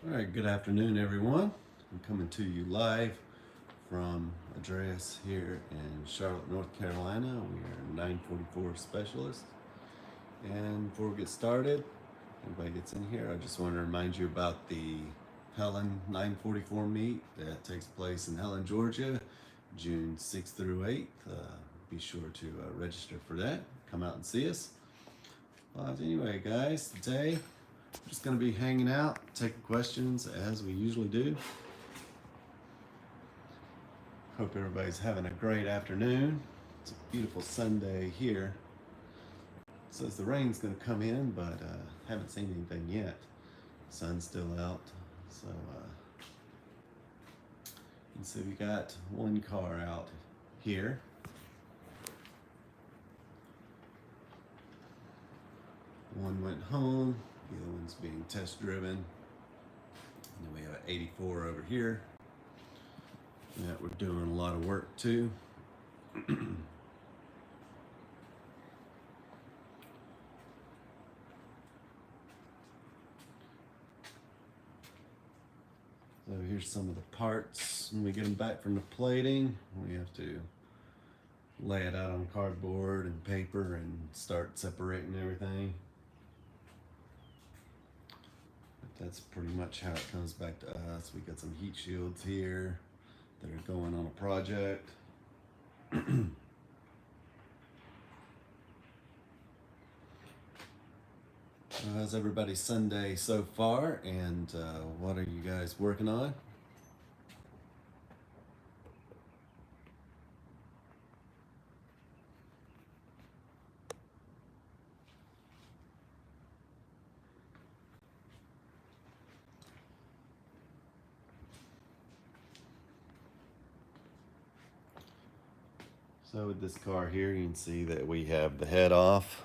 All right, good afternoon, everyone. I'm coming to you live from Andreas here in Charlotte, North Carolina. We are 944 specialists. And before we get started, everybody gets in here, I just want to remind you about the Helen 944 meet that takes place in Helen, Georgia, June 6th through 8th. Be sure to register for that. Come out and see us. But anyway, guys, today we're just going to be hanging out, taking questions as we usually do. Hope everybody's having a great afternoon. It's a beautiful Sunday here. It says the rain's going to come in, but haven't seen anything yet. Sun's still out, so you can see we got one car out here. One went home, the other one's being test driven. And then we have an 84 over here that we're doing a lot of work to. So here's some of the parts. When we get them back from the plating, we have to lay it out on cardboard and paper and start separating everything. But that's pretty much how it comes back to us. We got some heat shields here that are going on a project. How's everybody's Sunday so far, and what are you guys working on? So with this car here, you can see that we have the head off.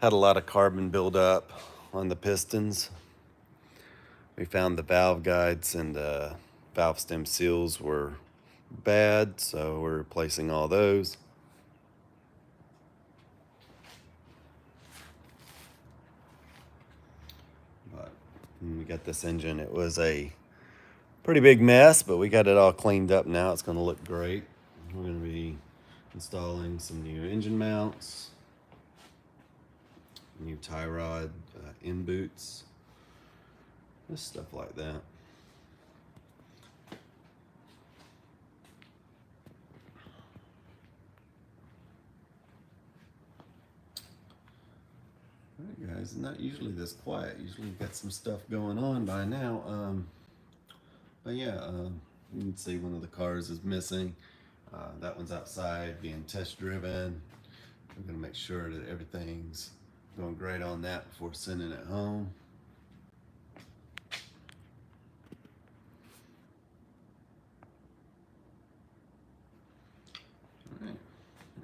Had a lot of carbon buildup on the pistons. We found the valve guides and valve stem seals were bad, so we're replacing all those. But when we got this engine, it was a pretty big mess, but we got it all cleaned up now. It's going to look great. We're going to be installing some new engine mounts, new tie rod in boots, just stuff like that. Alright guys, not usually this quiet. Usually got some stuff going on by now. But yeah, you can see one of the cars is missing. That one's outside being test driven. We're gonna make sure that everything's going great on that before sending it home. All right,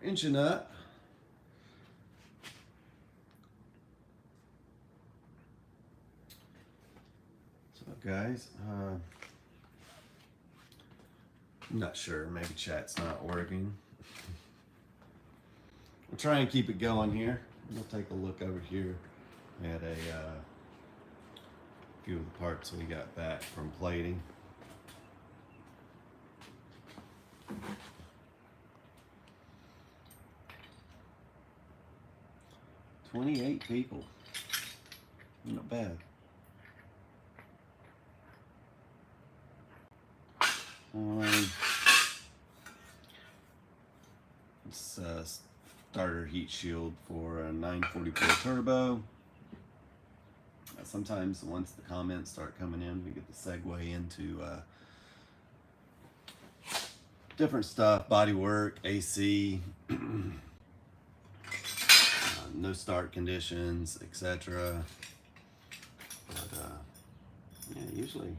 we're inching up. So guys, I'm not sure, maybe chat's not working. We'll try and keep it going here. We'll take a look over here at a few of the parts we got back from plating. "28 people. Not bad. It's a starter heat shield for a 944 turbo. Sometimes once the comments start coming in, we get the segue into different stuff, body work, AC, no start conditions, etc. But yeah, usually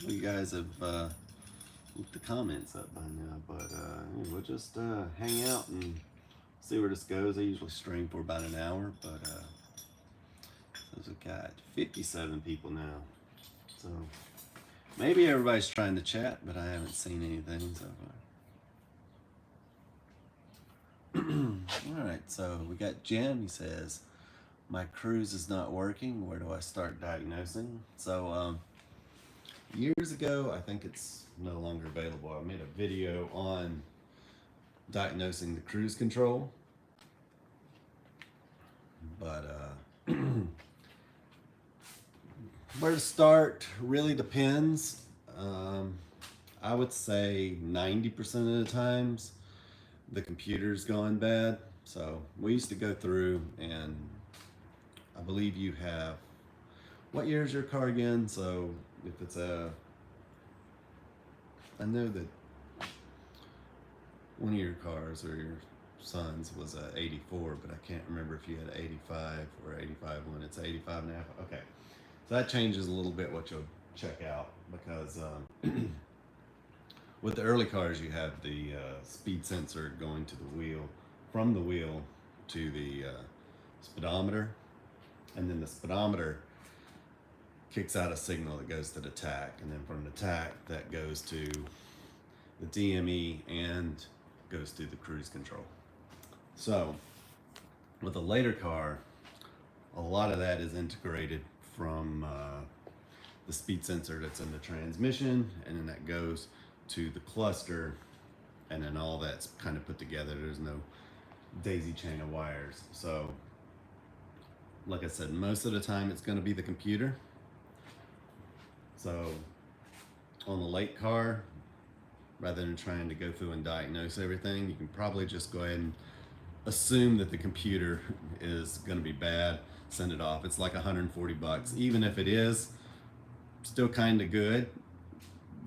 you guys have looked the comments up by now. But we'll just hang out and see where this goes. I usually stream for about an hour, but so we've got 57 people now. So maybe everybody's trying to chat, but I haven't seen anything so far. All right, so we got Jim. He says, my cruise is not working. Where do I start diagnosing? So years ago, I think it's no longer available. I made a video on diagnosing the cruise control, but where to start really depends. I would say 90% of the times the computer's gone bad. So we used to go through, and I believe you have, what year is your car again? So if it's I know that one of your cars or your son's was a 84, but I can't remember if you had 85 or 85 when it's 85 and a half. Okay. So that changes a little bit what you'll check out, because with the early cars you have the speed sensor going to the wheel, from the wheel to the speedometer, and then the speedometer kicks out a signal that goes to the tach, and then from the tach that goes to the DME and goes to the cruise control. So with a later car, a lot of that is integrated from the speed sensor that's in the transmission, and then that goes to the cluster, and then all that's kind of put together. There's no daisy chain of wires. So like I said, most of the time it's going to be the computer. So on the late car, rather than trying to go through and diagnose everything, you can probably just go ahead and assume that the computer is going to be bad, send it off. It's like 140 bucks. Even if it is still kind of good,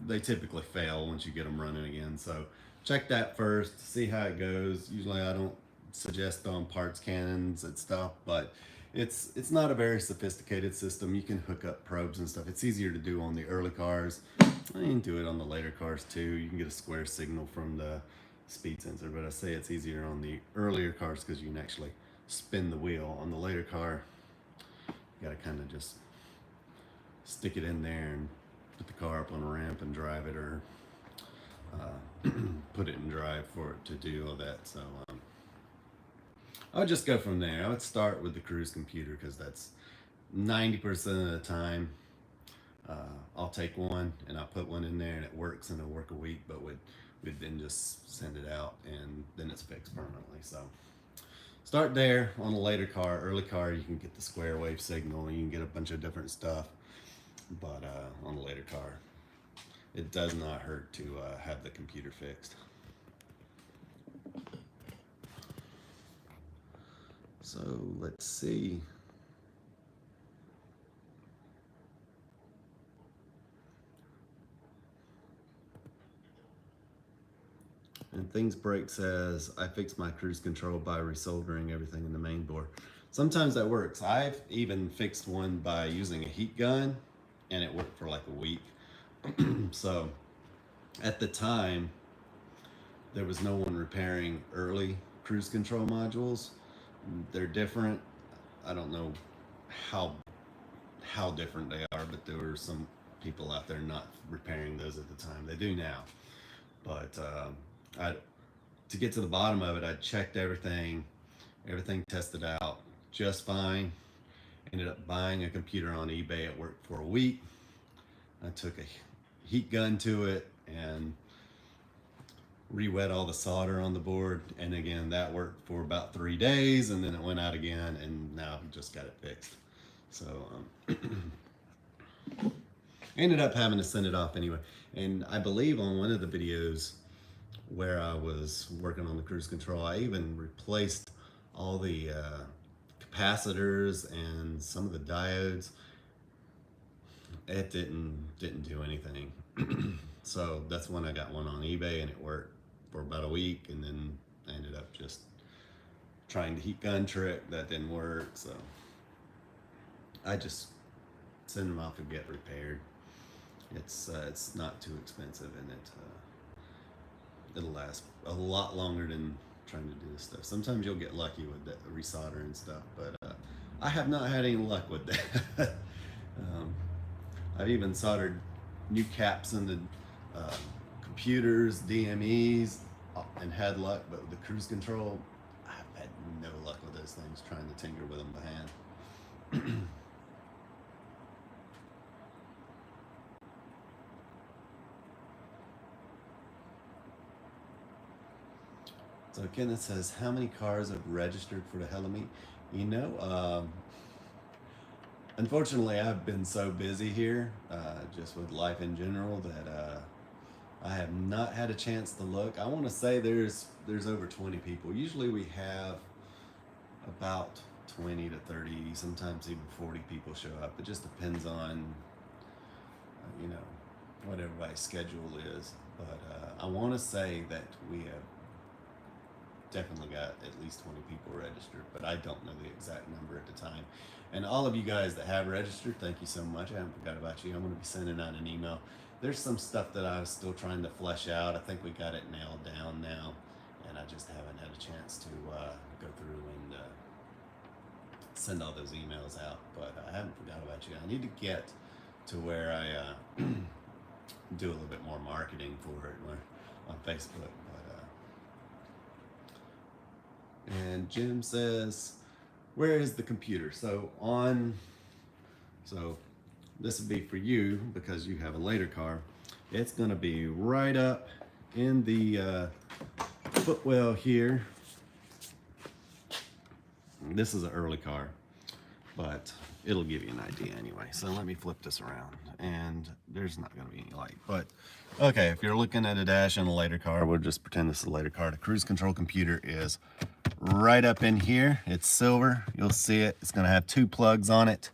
they typically fail once you get them running again. So check that first, see how it goes. Usually I don't suggest throwing parts cannons and stuff, but it's not a very sophisticated system. You can hook up probes and stuff. It's easier to do on the early cars. You can do it on the later cars too. You can get a square signal from the speed sensor, but I say it's easier on the earlier cars because you can actually spin the wheel. On the later car, you gotta kind of just stick it in there and put the car up on a ramp and drive it, or put it in drive for it to do all that. So I would just go from there. I would start with the cruise computer because that's 90% of the time. I'll take one and I'll put one in there and it works, and it'll work a week, but we'd then just send it out and then it's fixed permanently. So start there. On a later car. Early car, you can get the square wave signal, you can get a bunch of different stuff, but on a later car, it does not hurt to have the computer fixed. So let's see. And Things Break says, I fixed my cruise control by resoldering everything in the main board. Sometimes that works. I've even fixed one by using a heat gun, and it worked for like a week. So at the time, there was no one repairing early cruise control modules. They're different. I don't know how different they are, but there were some people out there not repairing those at the time. They do now, but to get to the bottom of it, I checked everything tested out just fine. Ended up buying a computer on eBay. It worked for a week. I took a heat gun to it and re-wet all the solder on the board, and again that worked for about 3 days, and then it went out again, and now I've just got it fixed. So ended up having to send it off anyway. And I believe on one of the videos where I was working on the cruise control, I even replaced all the capacitors and some of the diodes. It didn't do anything. So that's when I got one on eBay, and it worked for about a week, and then I ended up just trying the heat gun trick. That didn't work, so I just send them off and get repaired. It's not too expensive, and it'll last a lot longer than trying to do this stuff. Sometimes you'll get lucky with that resolder and stuff, but I have not had any luck with that. I've even soldered new caps in the computers, DMEs, and had luck, but with the cruise control, I've had no luck with those things, trying to tinker with them by hand. So Kenneth says, how many cars have registered for the hell of me? You know, unfortunately, I've been so busy here, just with life in general, that I have not had a chance to look. I want to say there's over 20 people. Usually we have about 20 to 30, sometimes even 40 people show up. It just depends on, you know, what everybody's schedule is. But I want to say that we have definitely got at least 20 people registered, but I don't know the exact number at the time. And all of you guys that have registered, thank you so much. I haven't forgot about you. I'm going to be sending out an email. There's some stuff that I was still trying to flesh out. I think we got it nailed down now, and I just haven't had a chance to go through and send all those emails out. But I haven't forgot about you. I need to get to where I do a little bit more marketing for it on Facebook. And Jim says, where is the computer? So this would be for you because you have a later car. It's gonna be right up in the footwell here. This is an early car, but it'll give you an idea anyway. So let me flip this around, and there's not gonna be any light, but okay, if you're looking at a dash in a later car, we'll just pretend this is a later car. The cruise control computer is right up in here. It's silver. You'll see it. It's going to have 2 plugs on it.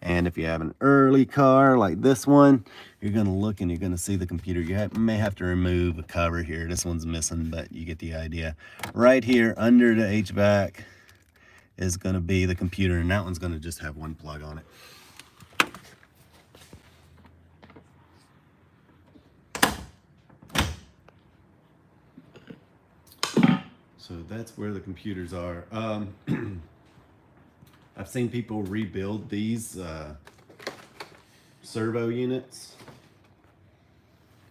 And if you have an early car like this one, you're going to look and you're going to see the computer. You may have to remove a cover here. This one's missing, but you get the idea. Right here under the HVAC is going to be the computer, and that one's going to just have 1 plug on it. So that's where the computers are. I've seen people rebuild these servo units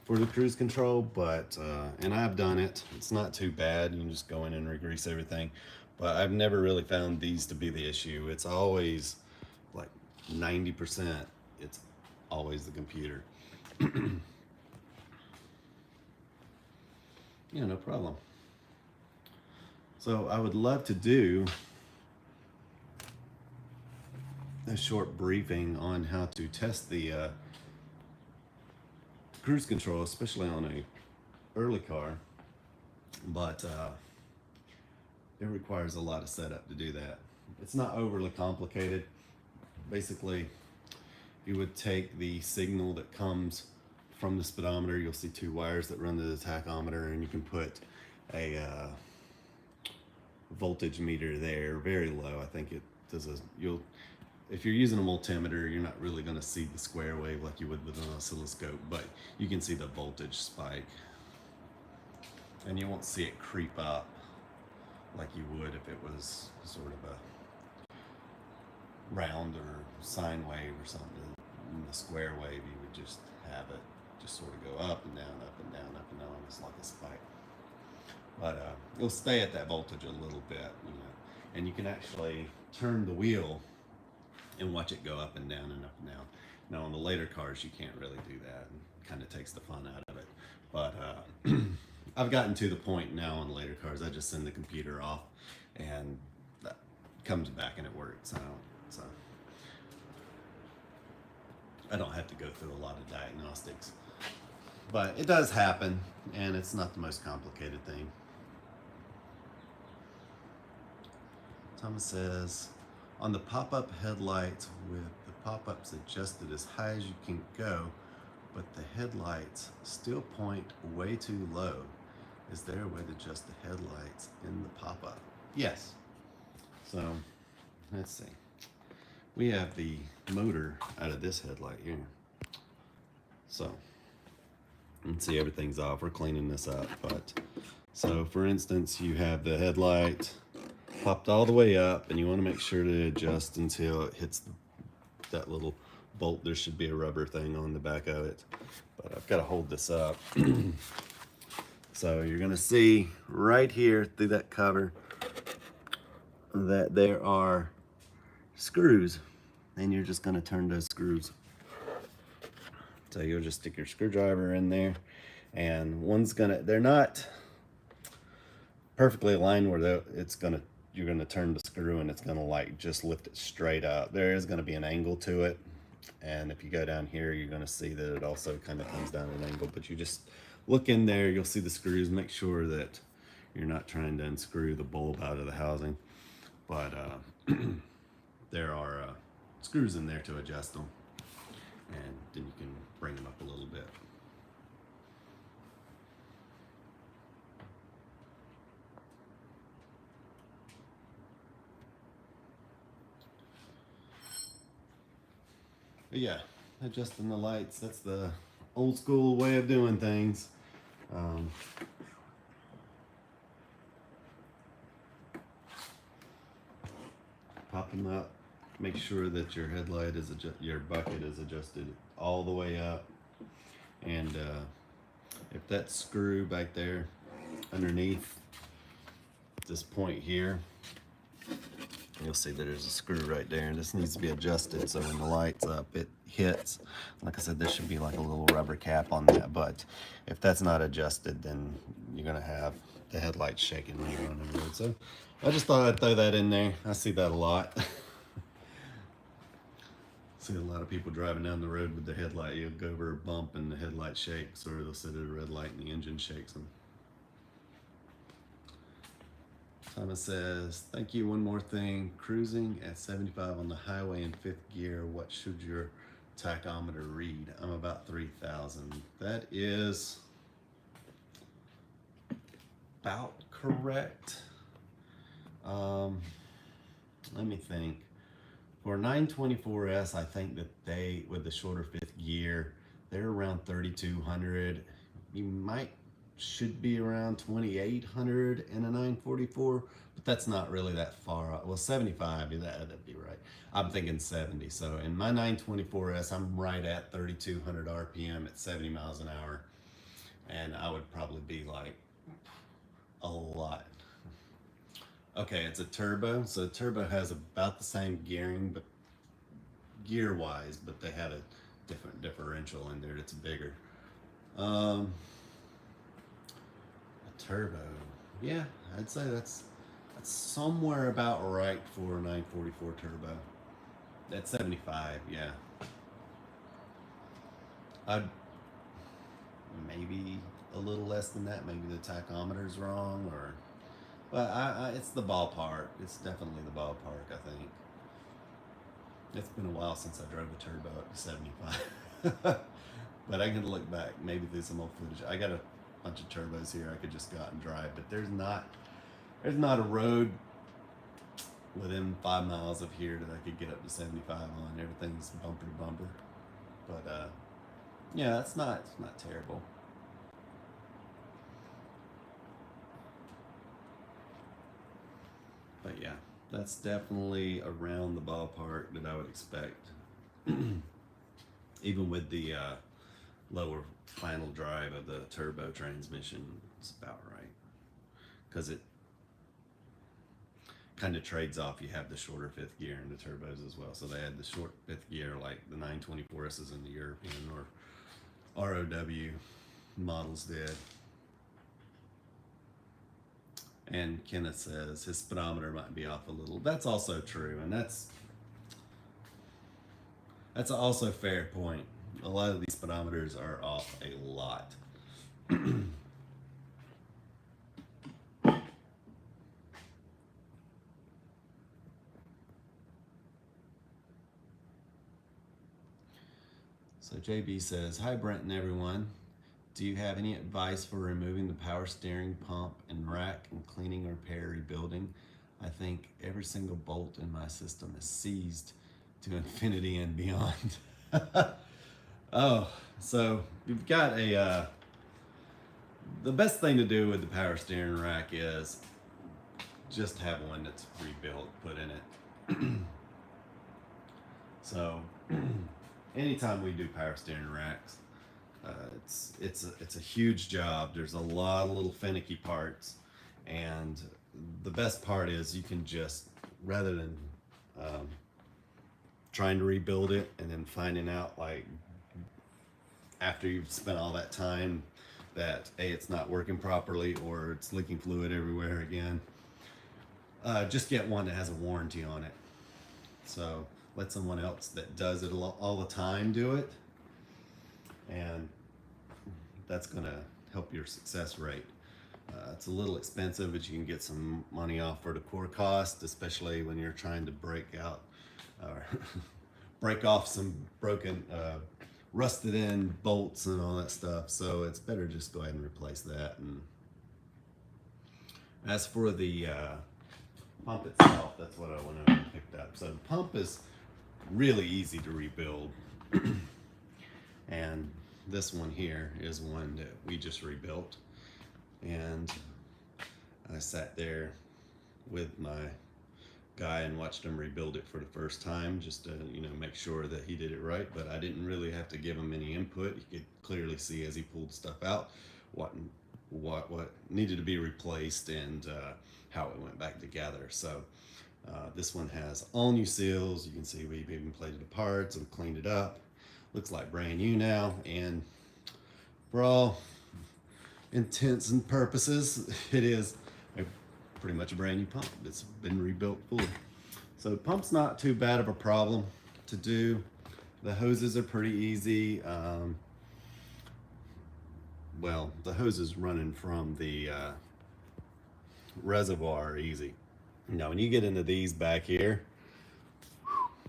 for the cruise control, but and I've done it. It's not too bad. You can just go in and re-grease everything, but I've never really found these to be the issue. It's always like 90%. It's always the computer. Yeah, no problem. So I would love to do a short briefing on how to test the cruise control, especially on a early car, but it requires a lot of setup to do that. It's not overly complicated. Basically, you would take the signal that comes from the speedometer. You'll see 2 wires that run to the tachometer, and you can put a voltage meter there, very low. I think it does if you're using a multimeter, you're not really going to see the square wave like you would with an oscilloscope, but you can see the voltage spike, and you won't see it creep up like you would if it was sort of a round or sine wave or something. In the square wave, you would just have it just sort of go up and down, up and down, up and down. It's like a spike. But it'll stay at that voltage a little bit, you know, and you can actually turn the wheel and watch it go up and down and up and down. Now on the later cars, you can't really do that, and kind of takes the fun out of it. But I've gotten to the point now on the later cars, I just send the computer off and that comes back and it works. So I don't have to go through a lot of diagnostics, but it does happen, and it's not the most complicated thing. Thomas says, on the pop-up headlights with the pop-ups adjusted as high as you can go, but the headlights still point way too low. Is there a way to adjust the headlights in the pop-up? Yes. So, let's see. We have the motor out of this headlight here. So, you can see everything's off. We're cleaning this up, but so for instance, you have the headlight popped all the way up, and you want to make sure to adjust until it hits that little bolt. There should be a rubber thing on the back of it, but I've got to hold this up. So you're going to see right here through that cover that there are screws then you're just going to turn those screws. So you'll just stick your screwdriver in there, and they're not perfectly aligned where you're gonna turn the screw and it's gonna like just lift it straight up. There is gonna be an angle to it, and if you go down here, you're gonna see that it also kind of comes down at an angle. But you just look in there, you'll see the screws. Make sure that you're not trying to unscrew the bulb out of the housing, but there are screws in there to adjust them, and then you can bring them up a little bit. But yeah, adjusting the lights, that's the old school way of doing things. Pop them up, make sure that your headlight your bucket is adjusted all the way up, and if that screw back there underneath this point here, you'll see that there's a screw right there, and this needs to be adjusted so when the light's up it hits. Like I said, there should be like a little rubber cap on that, but if that's not adjusted, then you're gonna have the headlights shaking when you're on the road. So I just thought I'd throw that in there. I see that a lot. See a lot of people driving down the road with the headlight. You'll go over a bump and the headlight shakes, or they'll sit at a red light and the engine shakes them. Thomas says, thank you. One more thing. Cruising at 75 on the highway in 5th gear, what should your tachometer read? I'm about 3,000. That is about correct. Let me think. For 924S, I think that with the shorter 5th gear, they're around 3,200. You should be around 2,800 in a 944, but that's not really that far off. Well, 75, that'd be right. I'm thinking 70. So in my 924S, I'm right at 3,200 RPM at 70 miles an hour. And I would probably be like a lot. Okay, it's a turbo. So a turbo has about the same gearing, but gear-wise, but they had a different differential in there. It's bigger. A turbo, yeah, I'd say that's somewhere about right for a 944 turbo. That's 75, yeah. I'd maybe a little less than that. Maybe the tachometer's wrong, but it's the ballpark. It's definitely the ballpark, I think. It's been a while since I drove a turbo up to 75. But I can look back, maybe there's some old footage. I got a bunch of turbos here I could just go out and drive, but there's not a road within 5 miles of here that I could get up to 75 on. Everything's bumper to bumper. But yeah, it's not terrible. But yeah, that's definitely around the ballpark that I would expect. Even with the lower final drive of the turbo transmission, it's about right. Because it kind of trades off. You have the shorter 5th gear in the turbos as well. So they had the short 5th gear like the 924S's in the European or ROW models did. And Kenneth says his speedometer might be off a little. That's also true, and that's also a fair point. A lot of these speedometers are off a lot. So JB says, hi Brent and everyone. Do you have any advice for removing the power steering pump and rack and cleaning, repair, rebuilding? I think every single bolt in my system is seized to infinity and beyond. Oh, so you've got the best thing to do with the power steering rack is just have one that's rebuilt, put in it. So anytime we do power steering racks, it's a huge job. There's a lot of little finicky parts, and the best part is you can just, rather than trying to rebuild it and then finding out, like, after you've spent all that time, that A, it's not working properly or it's leaking fluid everywhere again, just get one that has a warranty on it. So let someone else that does it all the time do it, and that's gonna help your success rate. It's a little expensive, but you can get some money off for the core cost, especially when you're trying to break out or break off some broken, rusted in bolts and all that stuff. So it's better just go ahead and replace that. And as for the pump itself, that's what I went over and picked up. So the pump is really easy to rebuild. And this one here is one that we just rebuilt. And I sat there with my guy and watched him rebuild it for the first time, just to, you know, make sure that he did it right. But I didn't really have to give him any input. He could clearly see as he pulled stuff out what needed to be replaced and how it went back together. So this one has all new seals. You can see we've even plated the parts and cleaned it up. Looks like brand new now, and for all intents and purposes, it is pretty much a brand new pump. It's been rebuilt fully. So the pump's not too bad of a problem to do. The hoses are pretty easy. Well, the hoses running from the reservoir are easy. Now, when you get into these back here,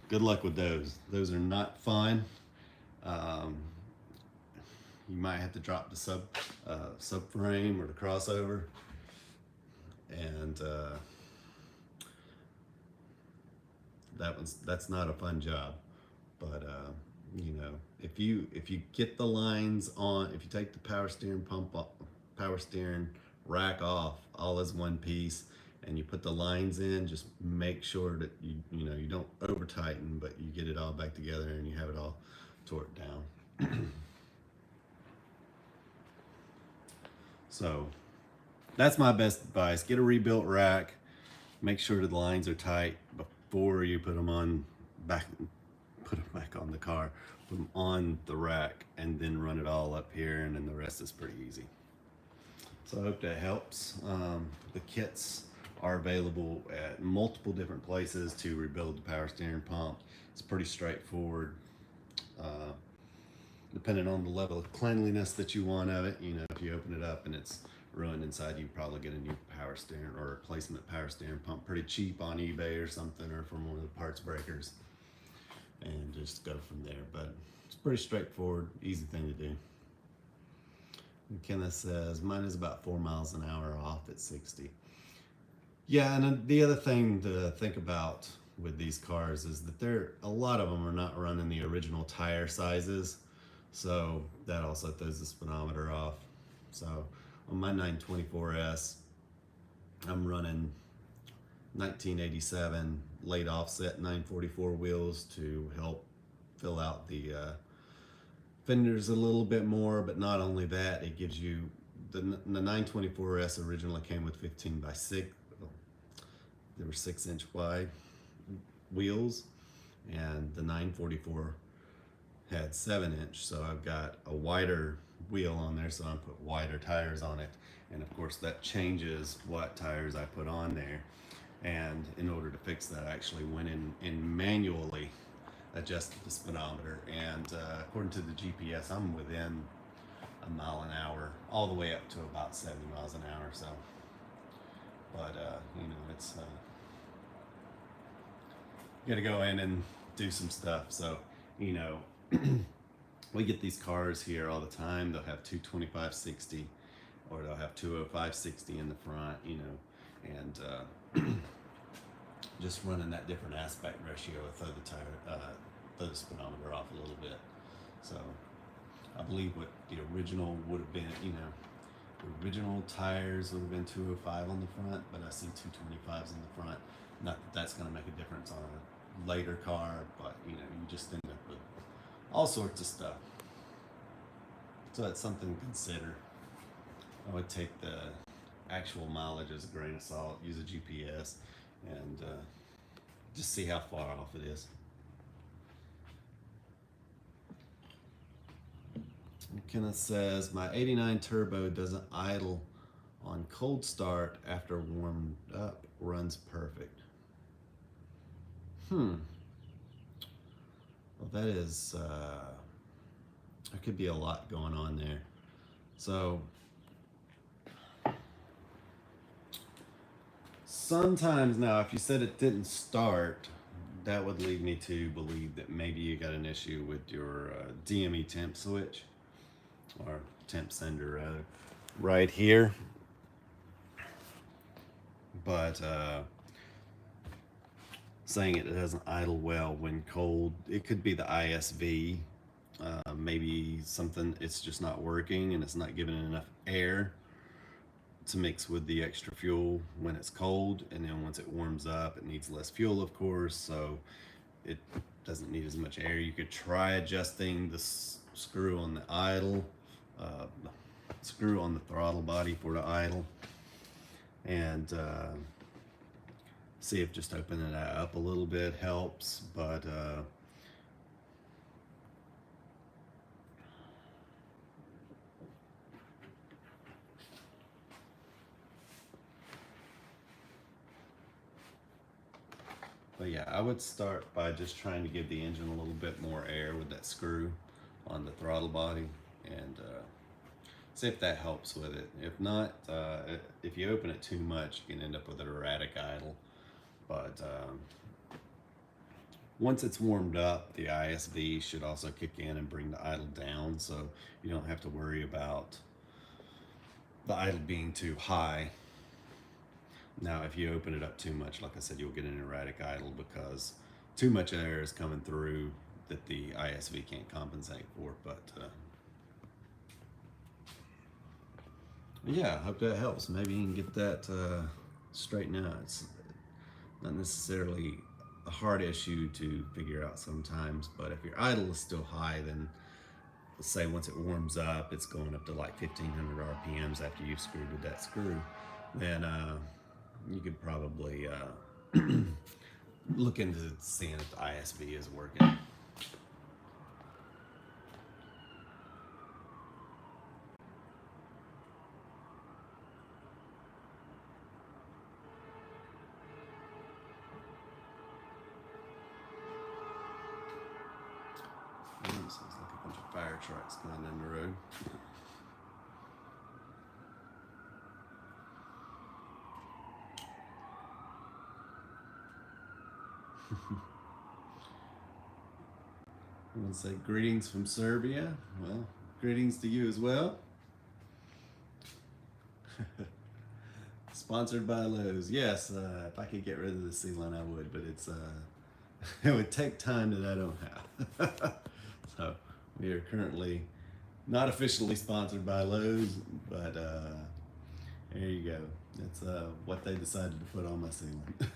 good luck with those. Those are not fun. You might have to drop the subframe or the crossover, and that's not a fun job. But you know, if you get the lines on, if you take the power steering pump off, power steering rack off all as one piece, and you put the lines in, just make sure that you know, you don't over tighten, but you get it all back together and you have it all torqued down. So that's my best advice. Get a rebuilt rack. Make sure the lines are tight before you put them back on the car. Put them on the rack and then run it all up here, and then the rest is pretty easy. So I hope that helps. The kits are available at multiple different places to rebuild the power steering pump. It's pretty straightforward. Depending on the level of cleanliness that you want of it, you know, if you open it up and it's ruined inside, you probably get a new power steering or replacement power steering pump pretty cheap on eBay or something, or from one of the parts breakers, and just go from there. But it's pretty straightforward, easy thing to do. And Kenneth says mine is about 4 miles an hour off at 60. Yeah, and then the other thing to think about with these cars is that a lot of them are not running the original tire sizes. So that also throws the speedometer off. So on my 924S, I'm running 1987 late offset 944 wheels to help fill out the fenders a little bit more. But not only that, it gives you, the 924S originally came with 15x6. They were 6-inch wide wheels, and the 944 had 7-inch, so I've got a wider wheel on there, so I put wider tires on it, and of course that changes what tires I put on there. And in order to fix that, I actually went in and manually adjusted the speedometer, and according to the GPS, I'm within a mile an hour, all the way up to about 70 miles an hour. So, but you know, it's you gotta go in and do some stuff. So, you know, we get these cars here all the time. They'll have 225/60, or they'll have 205/60 in the front, you know, and just running that different aspect ratio will throw the speedometer off a little bit. So I believe what the original would have been, you know, the original tires would have been 205 on the front, but I see 225s in the front. Not that that's going to make a difference on a later car, but you know, you just end up with all sorts of stuff. So that's something to consider. I would take the actual mileage as a grain of salt, use a GPS, and just see how far off it is. McKenna says, my 89 turbo doesn't idle on cold start after warmed up, runs perfect. Well, that is, there could be a lot going on there. So, sometimes now, if you said it didn't start, that would lead me to believe that maybe you got an issue with your DME temp switch, or temp sender rather, right here. But saying it doesn't idle well when cold, it could be the ISV. Maybe something, it's just not working and it's not giving enough air to mix with the extra fuel when it's cold, and then once it warms up it needs less fuel, of course, so it doesn't need as much air. You could try adjusting the screw on the idle, screw on the throttle body for the idle, and see if just opening that up a little bit helps. But yeah, I would start by just trying to give the engine a little bit more air with that screw on the throttle body, and see if that helps with it. If not, if you open it too much, you can end up with an erratic idle. But once it's warmed up, the ISV should also kick in and bring the idle down, so you don't have to worry about the idle being too high. Now, if you open it up too much, like I said, you'll get an erratic idle because too much air is coming through that the ISV can't compensate for. But yeah, I hope that helps. Maybe you can get that straightened out. It's not necessarily a hard issue to figure out sometimes, but if your idle is still high, then let's say once it warms up, it's going up to like 1500 RPMs after you've screwed with that screw, then you could probably look into seeing if the ISV is working. Sounds like a bunch of fire trucks going down the road. I want to say greetings from Serbia. Well, greetings to you as well. Sponsored by Lowe's. Yes, if I could get rid of the sealant, I would, but it's it would take time that I don't have. So we are currently not officially sponsored by Lowe's, but there you go. That's what they decided to put on my sealant.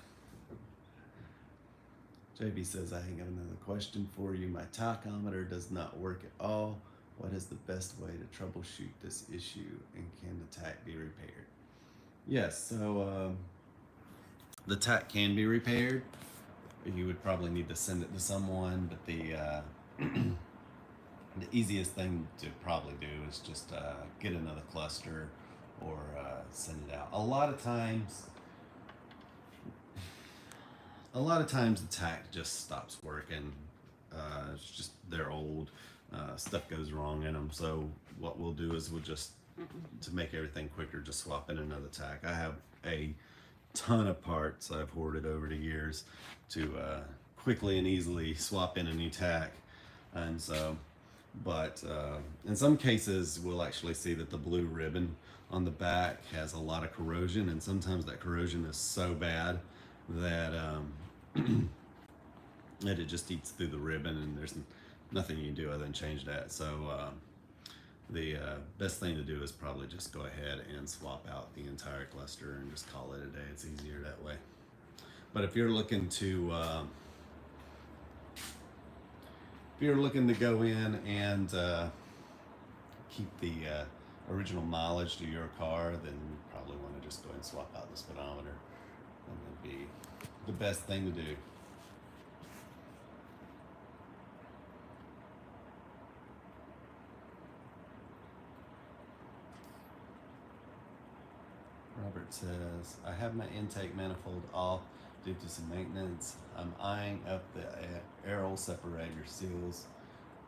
JB says, I have another question for you. My tachometer does not work at all. What is the best way to troubleshoot this issue, and can the tach be repaired? Yes, so the tach can be repaired. You would probably need to send it to someone, but the the easiest thing to probably do is just get another cluster or send it out. A lot of times the tach just stops working. It's just, they're old. Stuff goes wrong in them. So what we'll do is we'll just, to make everything quicker, just swap in another tach. I have a ton of parts I've hoarded over the years to quickly and easily swap in a new tach. And so, but in some cases we'll actually see that the blue ribbon on the back has a lot of corrosion, and sometimes that corrosion is so bad that that it just eats through the ribbon, and there's nothing you can do other than change that. So the best thing to do is probably just go ahead and swap out the entire cluster and just call it a day. It's easier that way. But if you're looking to go in and keep the original mileage to your car, then you probably want to just go ahead and swap out the speedometer, and that'd be the best thing to do. Robert says, I have my intake manifold off due to some maintenance. I'm eyeing up the air separator seals,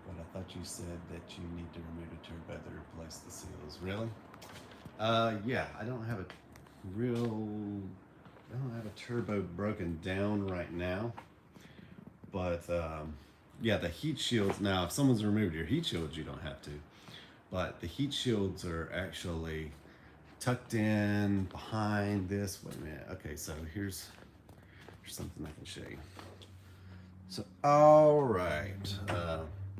but I thought you said that you need to remove the turbo to replace the seals. Really? Yeah, I don't have a turbo broken down right now, but yeah, the heat shields, now if someone's removed your heat shields, you don't have to, but the heat shields are actually tucked in behind this. Wait a minute. Okay, so here's something I can show you. So, all right.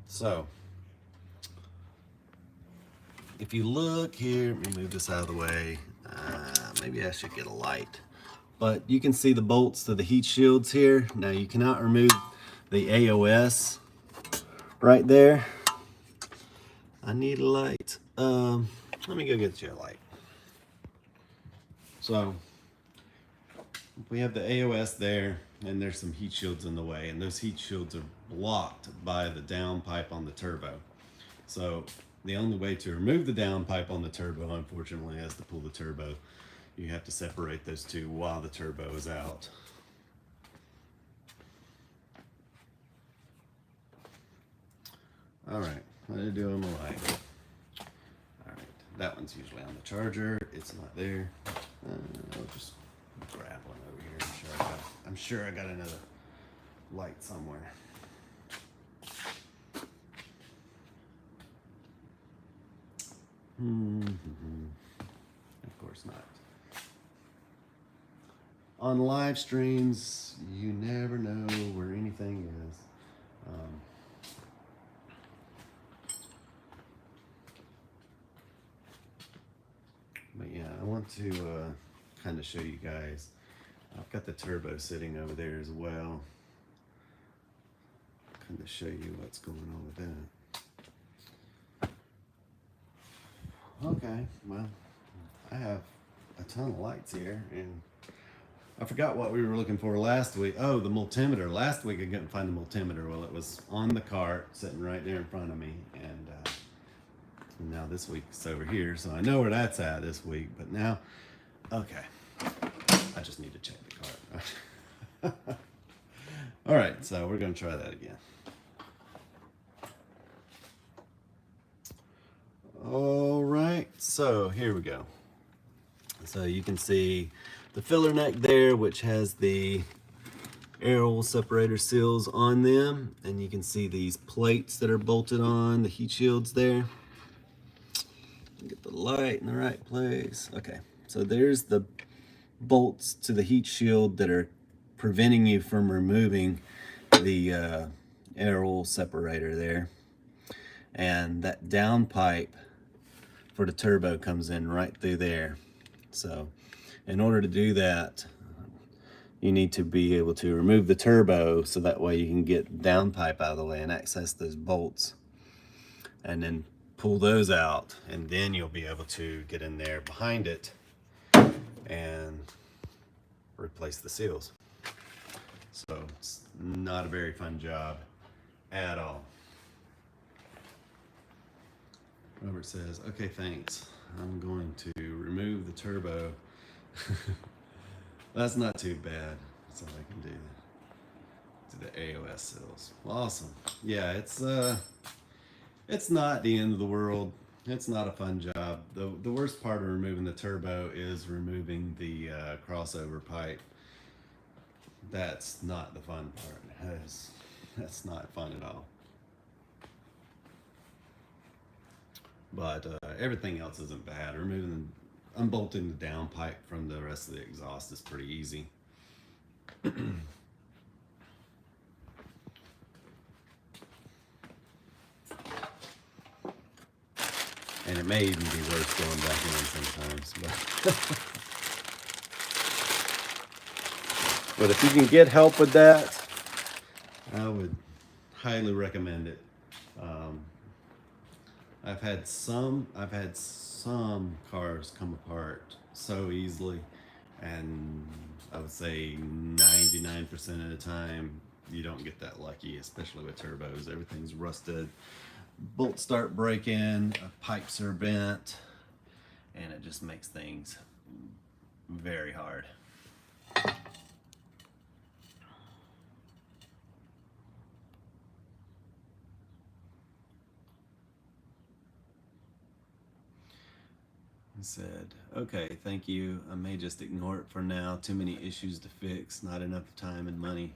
So, if you look here, let me move this out of the way. Maybe I should get a light. But you can see the bolts to the heat shields here. Now, you cannot remove the AOS right there. I need a light. Let me go get you a light. So we have the AOS there, and there's some heat shields in the way, and those heat shields are blocked by the downpipe on the turbo. So the only way to remove the downpipe on the turbo, unfortunately, is to pull the turbo. You have to separate those two while the turbo is out. All right, what do I do on the light? All right, that one's usually on the charger. It's not there. I'll just grab one over here. I'm sure I got another light somewhere. Of course not. On live streams, you never know where anything is. But yeah, I want to kind of show you guys. I've got the turbo sitting over there as well. Kind of show you what's going on with that. Okay, well, I have a ton of lights here, and I forgot what we were looking for last week. Oh, the multimeter. Last week I couldn't find the multimeter. Well, it was on the cart, sitting right there in front of me, and now this week it's over here, so I know where that's at this week. But now, okay, I just need to check the cart. All right, so we're gonna try that again. All right, so here we go. So you can see the filler neck there, which has the air separator seals on them, and you can see these plates that are bolted on the heat shields there. Get the light in the right place. Okay, so there's the bolts to the heat shield that are preventing you from removing the air separator there, and that downpipe for the turbo comes in right through there. So in order to do that, you need to be able to remove the turbo, so that way you can get downpipe out of the way and access those bolts, and then pull those out, and then you'll be able to get in there behind it and replace the seals. So it's not a very fun job at all. Robert says, okay, thanks. I'm going to remove the turbo. That's not too bad. That's all I can do to the AOS seals. Awesome. Yeah, it's not the end of the world. It's not a fun job. The worst part of removing the turbo is removing the crossover pipe. That's not the fun part. That's not fun at all. But everything else isn't bad. Unbolting the downpipe from the rest of the exhaust is pretty easy. And it may even be worse going back in sometimes. But if you can get help with that, I would highly recommend it. I've had some cars come apart so easily, and I would say 99% of the time you don't get that lucky, especially with turbos. Everything's rusted, bolts start breaking, pipes are bent, and it just makes things very hard. He said, okay, thank you. I may just ignore it for now. Too many issues to fix, not enough time and money.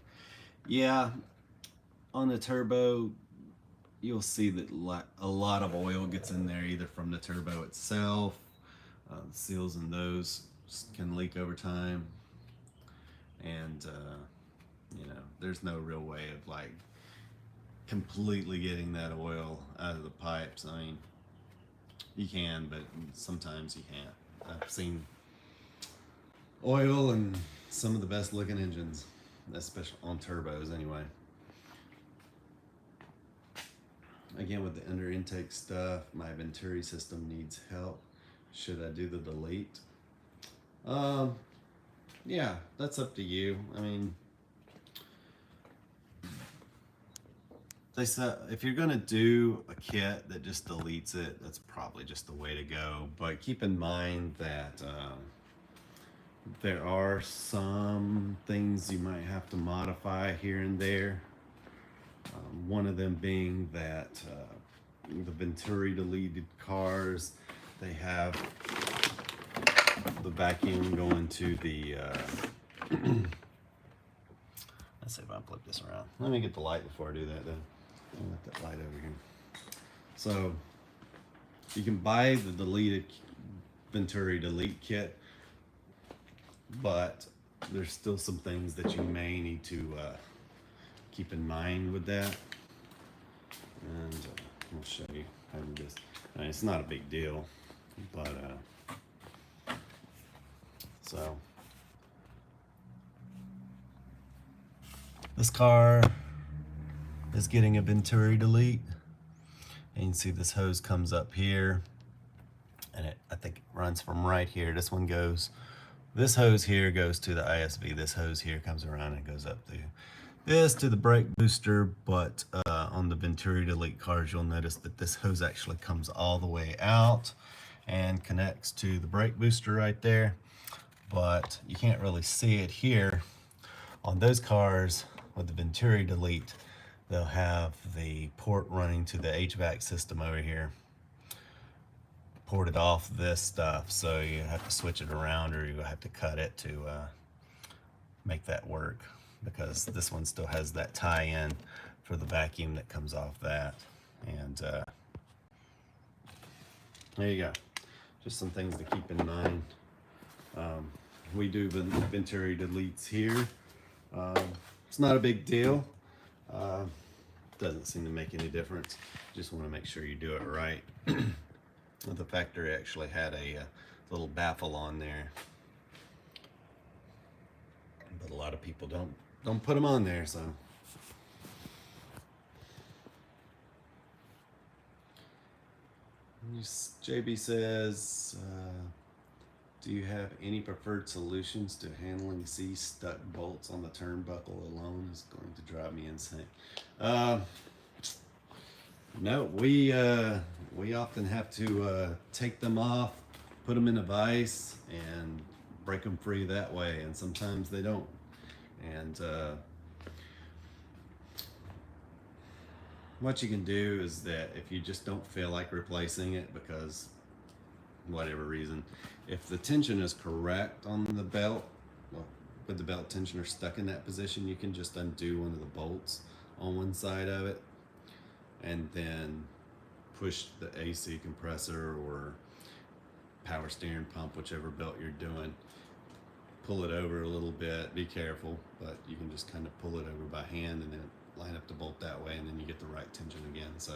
Yeah, on the turbo, you'll see that a lot of oil gets in there, either from the turbo itself, the seals in those can leak over time, and you know, there's no real way of like completely getting that oil out of the pipes. I mean, you can, but sometimes you can't. I've seen oil in some of the best looking engines, especially on turbos anyway. Again, with the under intake stuff, my Venturi system needs help. Should I do the delete? Yeah, that's up to you. I mean, they said if you're gonna do a kit that just deletes it, that's probably just the way to go. But keep in mind that there are some things you might have to modify here and there. One of them being that the Venturi deleted cars, they have the vacuum going to the let's see if I can flip this around. Let me get the light before I do that though. I'll let that light over here. So you can buy the deleted Venturi delete kit, but there's still some things that you may need to keep in mind with that. And I'll show you how to do this. I mean, it's not a big deal, but so this car is getting a Venturi delete, and you can see this hose comes up here, and I think it runs from right here. This one goes, this hose here goes to the ISV. This hose here comes around and goes up to this to the brake booster. But on the Venturi delete cars, you'll notice that this hose actually comes all the way out and connects to the brake booster right there. But you can't really see it here. On those cars with the Venturi delete, they'll have the port running to the HVAC system over here, ported off this stuff, so you have to switch it around, or you have to cut it to make that work, because this one still has that tie-in for the vacuum that comes off that. And there you go, just some things to keep in mind. We do Venturi deletes here. It's not a big deal. Doesn't seem to make any difference. Just want to make sure you do it right. The factory actually had a little baffle on there, but a lot of people don't put them on there. So JB says, do you have any preferred solutions to handling C-stuck bolts on the turnbuckle alone? Is going to drive me insane. No, we often have to take them off, put them in a vise, and break them free that way. And sometimes they don't. And what you can do is that if you just don't feel like replacing it because whatever reason, if the tension is correct on the belt, well, with the belt tensioner stuck in that position, you can just undo one of the bolts on one side of it and then push the AC compressor or power steering pump, whichever belt you're doing, pull it over a little bit. Be careful, but you can just kind of pull it over by hand and then line up the bolt that way, and then you get the right tension again. So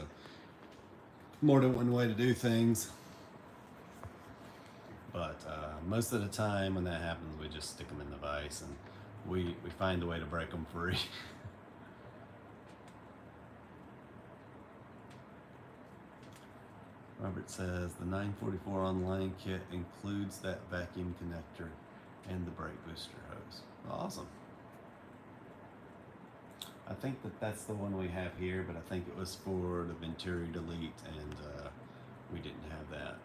more than one way to do things. But most of the time when that happens, we just stick them in the vise and we find a way to break them free. Robert says the 944 online kit includes that vacuum connector and the brake booster hose. Awesome. I think that's the one we have here, but I think it was for the Venturi delete, and we didn't have that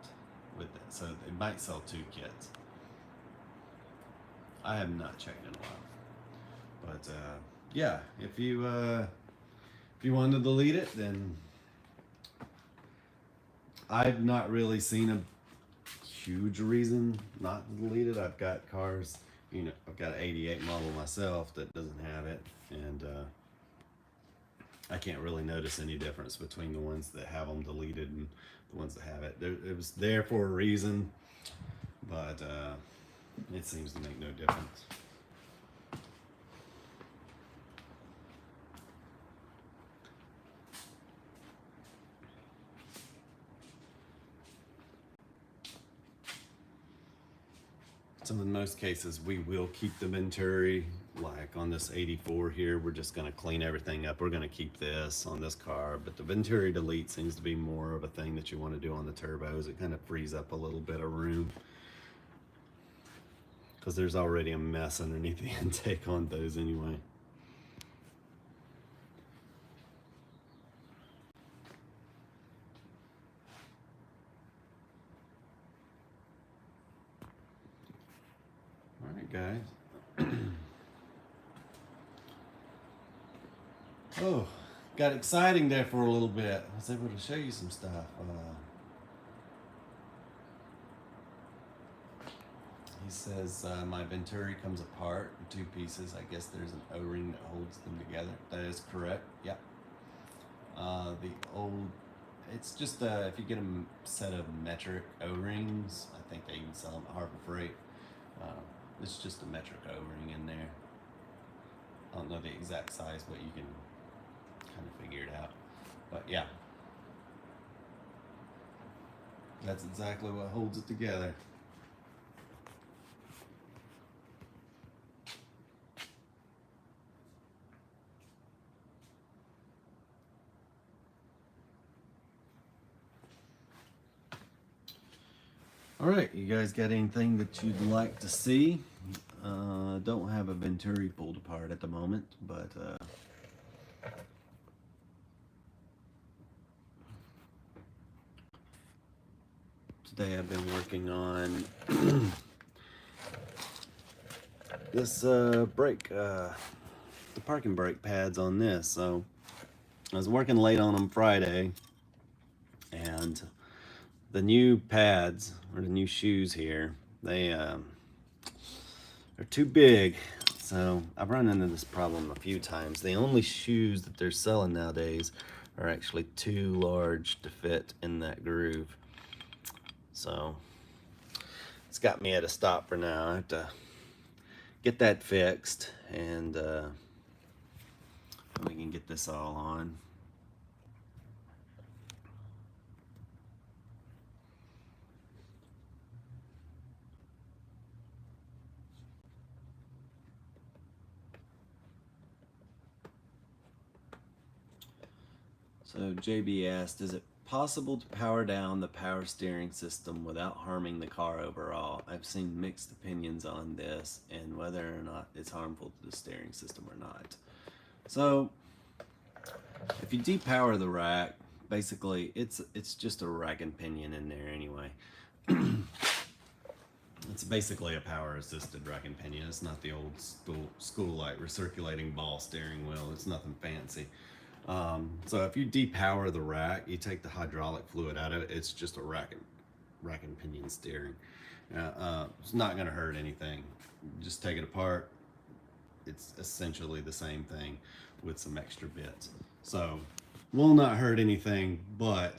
with it. So they might sell two kits. I have not checked in a while. But yeah, if you want to delete it, then I've not really seen a huge reason not to delete it. I've got cars, you know, I've got an 88 model myself that doesn't have it, and I can't really notice any difference between the ones that have them deleted and the ones that have it. It was there for a reason, but it seems to make no difference. So in most cases, we will keep the Venturi. Like on this 84 here, we're just gonna clean everything up. We're gonna keep this on this car, but the Venturi delete seems to be more of a thing that you wanna do on the turbos. It kind of frees up a little bit of room because there's already a mess underneath the intake on those anyway. All right, guys. Oh, got exciting there for a little bit. I was able to show you some stuff. He says my Venturi comes apart in 2 pieces. I guess there's an O-ring that holds them together. That is correct. Yep. The old, it's just if you get a set of metric O-rings, I think they even sell them at Harbor Freight. It's just a metric O-ring in there. I don't know the exact size, but you can kind of figure it out. But yeah, that's exactly what holds it together. All right, you guys got anything that you'd like to see? Don't have a Venturi pulled apart at the moment, but today I've been working on this brake, the parking brake pads on this. So I was working late on them Friday, and the new pads, or the new shoes here, they're too big. So I've run into this problem a few times. The only shoes that they're selling nowadays are actually too large to fit in that groove. So it's got me at a stop for now. I have to get that fixed, and we can get this all on. So JB asked, is it possible to power down the power steering system without harming the car overall? I've seen mixed opinions on this and whether or not it's harmful to the steering system or not. So if you depower the rack, basically it's just a rack and pinion in there anyway. It's basically a power assisted rack and pinion. It's not the old school like recirculating ball steering wheel. It's nothing fancy. So if you depower the rack, you take the hydraulic fluid out of it, it's just a rack and pinion steering. It's not going to hurt anything. Just take it apart. It's essentially the same thing with some extra bits. So will not hurt anything, but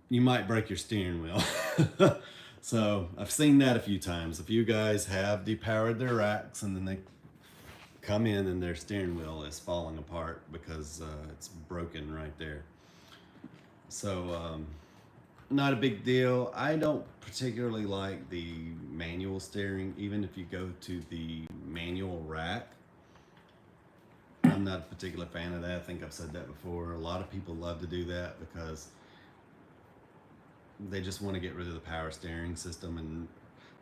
you might break your steering wheel. So I've seen that a few times. A few guys have depowered their racks and then they come in and their steering wheel is falling apart because it's broken right there. So not a big deal. I don't particularly like the manual steering. Even if you go to the manual rack, I'm not a particular fan of that. I think I've said that before. A lot of people love to do that because they just want to get rid of the power steering system and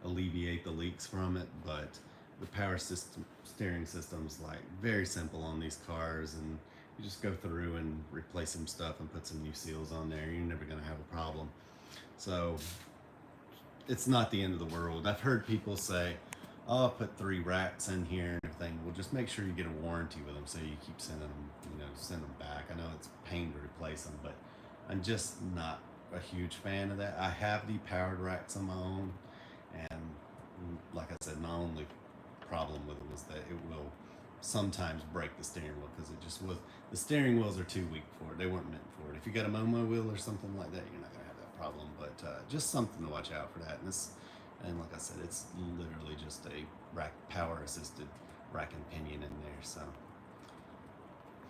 alleviate the leaks from it. But the power steering system's like very simple on these cars, and you just go through and replace some stuff and put some new seals on there. You're never going to have a problem. So it's not the end of the world. I've heard people say, I'll put 3 racks in here and everything. Well, just make sure you get a warranty with them, so you keep sending them, send them back. I know it's a pain to replace them, but I'm just not a huge fan of that. I have depowered racks on my own, and like I said, my only problem with them is that it will sometimes break the steering wheel, because the steering wheels are too weak for it. They weren't meant for it. If you got a Momo wheel or something like that, you're not gonna have that problem. But just something to watch out for that. And like I said, it's literally just a power assisted rack and pinion in there, so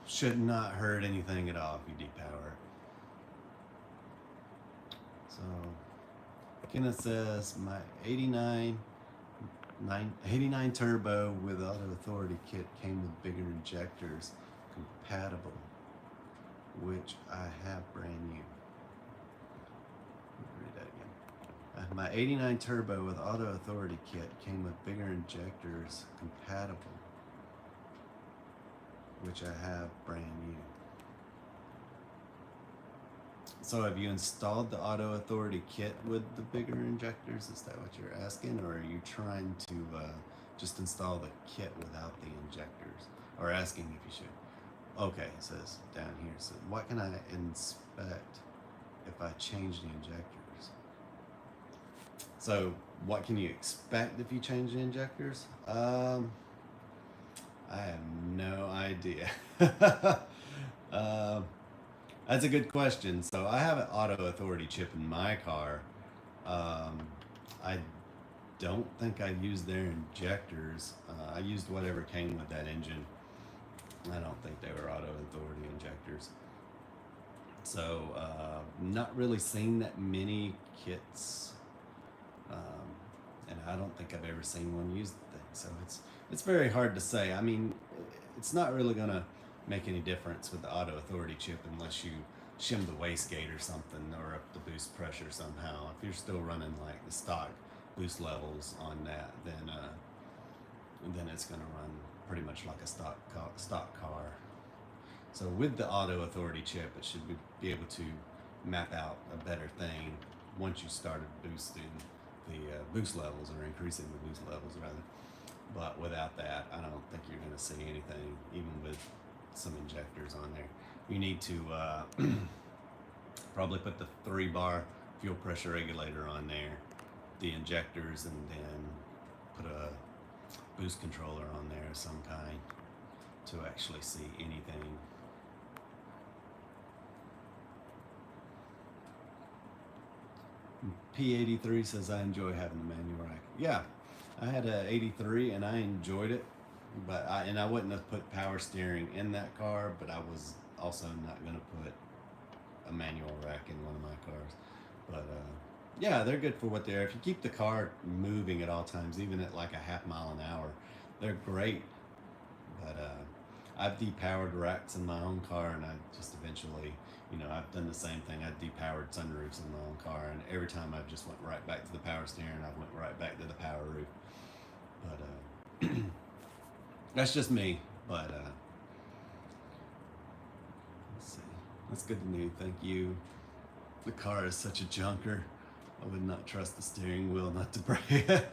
should not hurt anything at all if you depower it. So Kenneth says my 89 turbo with auto authority kit came with bigger injectors compatible, which I have brand new. Read that again. My 89 turbo with auto authority kit came with bigger injectors compatible, which I have brand new. So have you installed the auto authority kit with the bigger injectors? Is that what you're asking? Or are you trying to just install the kit without the injectors? Or asking if you should? Okay, it says down here, so what can I inspect if I change the injectors? So what can you expect if you change the injectors? I have no idea. That's a good question. So I have an auto authority chip in my car. I don't think I used their injectors. I used whatever came with that engine. I don't think they were auto authority injectors. So not really seen that many kits, and I don't think I've ever seen one use the thing. So it's very hard to say. I mean, it's not really gonna make any difference with the auto authority chip unless you shim the wastegate or something, or up the boost pressure somehow. If you're still running like the stock boost levels on that, then it's going to run pretty much like a stock car. So with the auto authority chip, it should be able to map out a better thing once you started boosting the boost levels, or increasing the boost levels rather. But without that, I don't think you're going to see anything, even with some injectors on there. You need to probably put the 3-bar fuel pressure regulator on there, the injectors, and then put a boost controller on there of some kind to actually see anything. P83 says, I enjoy having the manual rack. Yeah, I had a 83 and I enjoyed it. But I wouldn't have put power steering in that car, but I was also not going to put a manual rack in one of my cars. But yeah, they're good for what they are. If you keep the car moving at all times, even at like a half mile an hour, they're great. But I've depowered racks in my own car, and I just eventually, I've done the same thing. I depowered sunroofs in my own car, and every time I've just went right back to the power steering, I went right back to the power roof. But that's just me, but let's see. That's good to know. Thank you. The car is such a junker. I would not trust the steering wheel not to break it.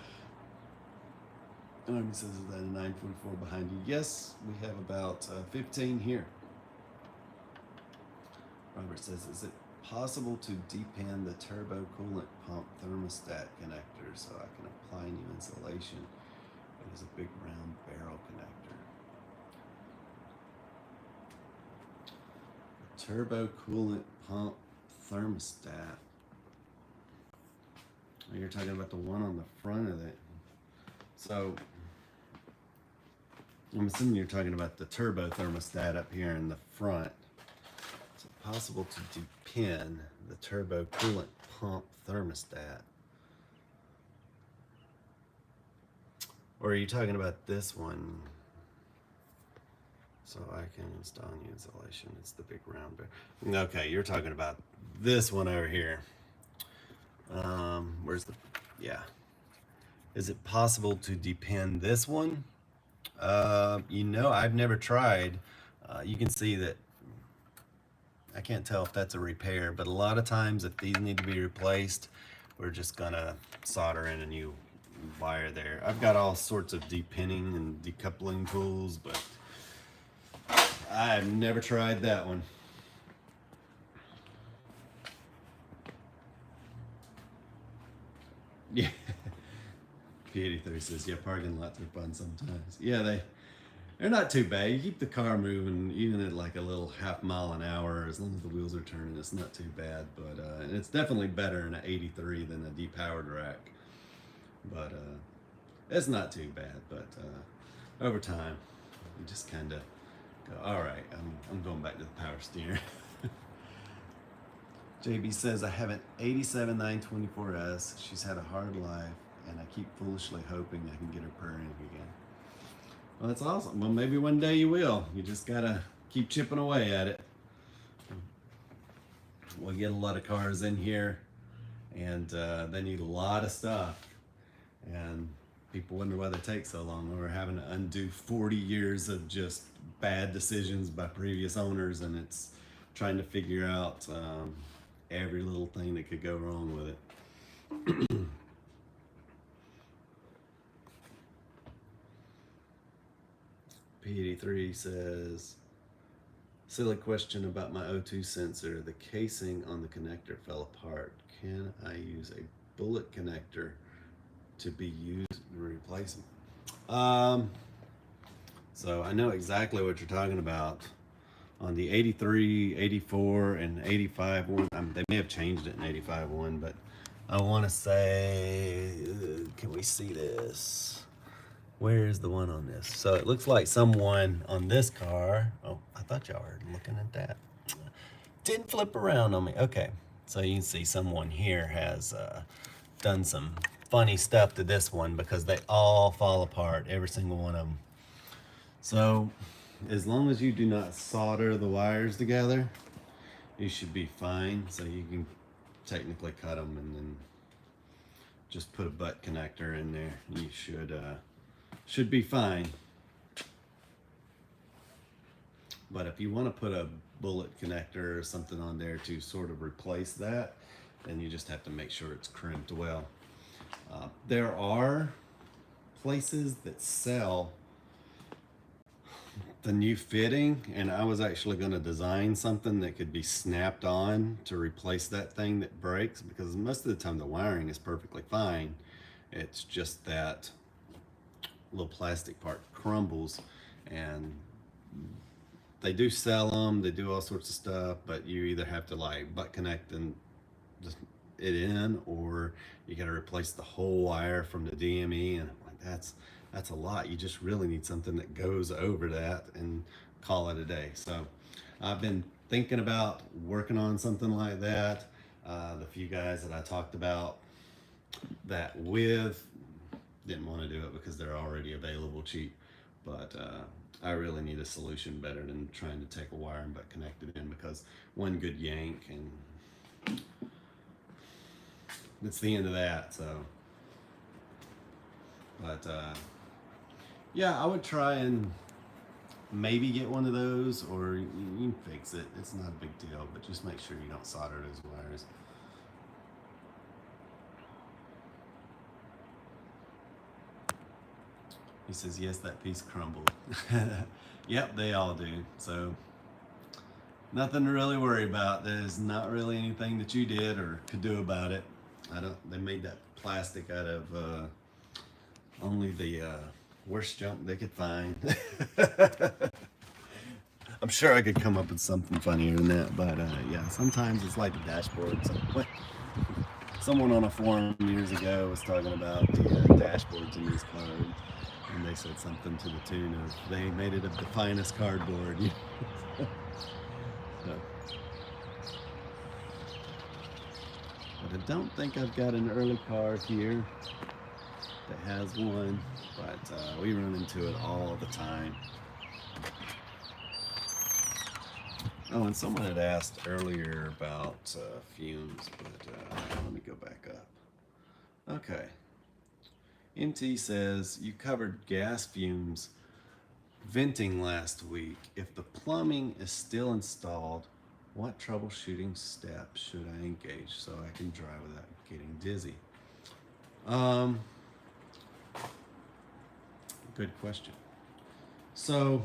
Army says, is that a 944 behind you? Yes, we have about 15 here. Robert says, is it possible to depin the turbo coolant pump thermostat connector so I can apply new insulation? It is a big round barrel connector. Turbo coolant pump thermostat. Oh, you're talking about the one on the front of it. So I'm assuming you're talking about the turbo thermostat up here in the front. Is it possible to depin the turbo coolant pump thermostat? Or are you talking about this one? So I can install new insulation. It's the big round bear. Okay, you're talking about this one over here. Where's the, yeah. Is it possible to depin this one? I've never tried. You can see that, I can't tell if that's a repair, but a lot of times if these need to be replaced, we're just gonna solder in a new wire there. I've got all sorts of depinning and decoupling tools, but I've never tried that one. Yeah. P83 says, yeah, parking lots are fun sometimes. Yeah, they're not too bad. You keep the car moving, even at like a little half mile an hour, as long as the wheels are turning, it's not too bad. But and it's definitely better in an 83 than a depowered rack. But it's not too bad. But over time, you just kind of go, all right, I'm going back to the power steering. JB says, I have an 87 924S. She's had a hard life, and I keep foolishly hoping I can get her purring again. Well, that's awesome. Well, maybe one day you will. You just gotta keep chipping away at it. We'll get a lot of cars in here, and they need a lot of stuff. And people wonder why they take so long. We're having to undo 40 years of just bad decisions by previous owners, and it's trying to figure out every little thing that could go wrong with it. P83 says, silly question about my O2 sensor. The casing on the connector fell apart. Can I use a bullet connector to be used to replace them? So I know exactly what you're talking about. On the 83, 84, and 85 one, they may have changed it in 85 one, but I want to say, can we see this? Where's the one on this? So it looks like someone on this car, oh, I thought y'all were looking at that. Didn't flip around on me. Okay, so you can see someone here has done some funny stuff to this one because they all fall apart, every single one of them. So as long as you do not solder the wires together, you should be fine. So you can technically cut them and then just put a butt connector in there. You should be fine. But if you want to put a bullet connector or something on there to sort of replace that, then you just have to make sure it's crimped well. There are places that sell the new fitting, and I was actually going to design something that could be snapped on to replace that thing that breaks, because most of the time the wiring is perfectly fine. It's just that little plastic part crumbles, and they do sell them, they do all sorts of stuff, but you either have to like butt connect and just it in, or you got to replace the whole wire from the DME, and I'm like, that's a lot. You just really need something that goes over that and call it a day. So I've been thinking about working on something like that. The few guys that I talked about that with didn't want to do it because they're already available cheap, but I really need a solution better than trying to take a wire and butt connect it in, because one good yank and it's the end of that. So but yeah, I would try and maybe get one of those, or you can fix it. It's not a big deal, but just make sure you don't solder those wires. He says, yes, that piece crumbled. Yep, they all do. So nothing to really worry about. There's not really anything that you did or could do about it. They made that plastic out of only the worst junk they could find. I'm sure I could come up with something funnier than that, but yeah, sometimes it's like the dashboard. Someone on a forum years ago was talking about the dashboards in these cars, and they said something to the tune of, they made it of the finest cardboard. So, but I don't think I've got an early car here that has one, but we run into it all the time. Oh, and someone had asked earlier about fumes, but let me go back up. Okay. MT says, you covered gas fumes venting last week. If the plumbing is still installed, what troubleshooting steps should I engage so I can drive without getting dizzy? Good question. So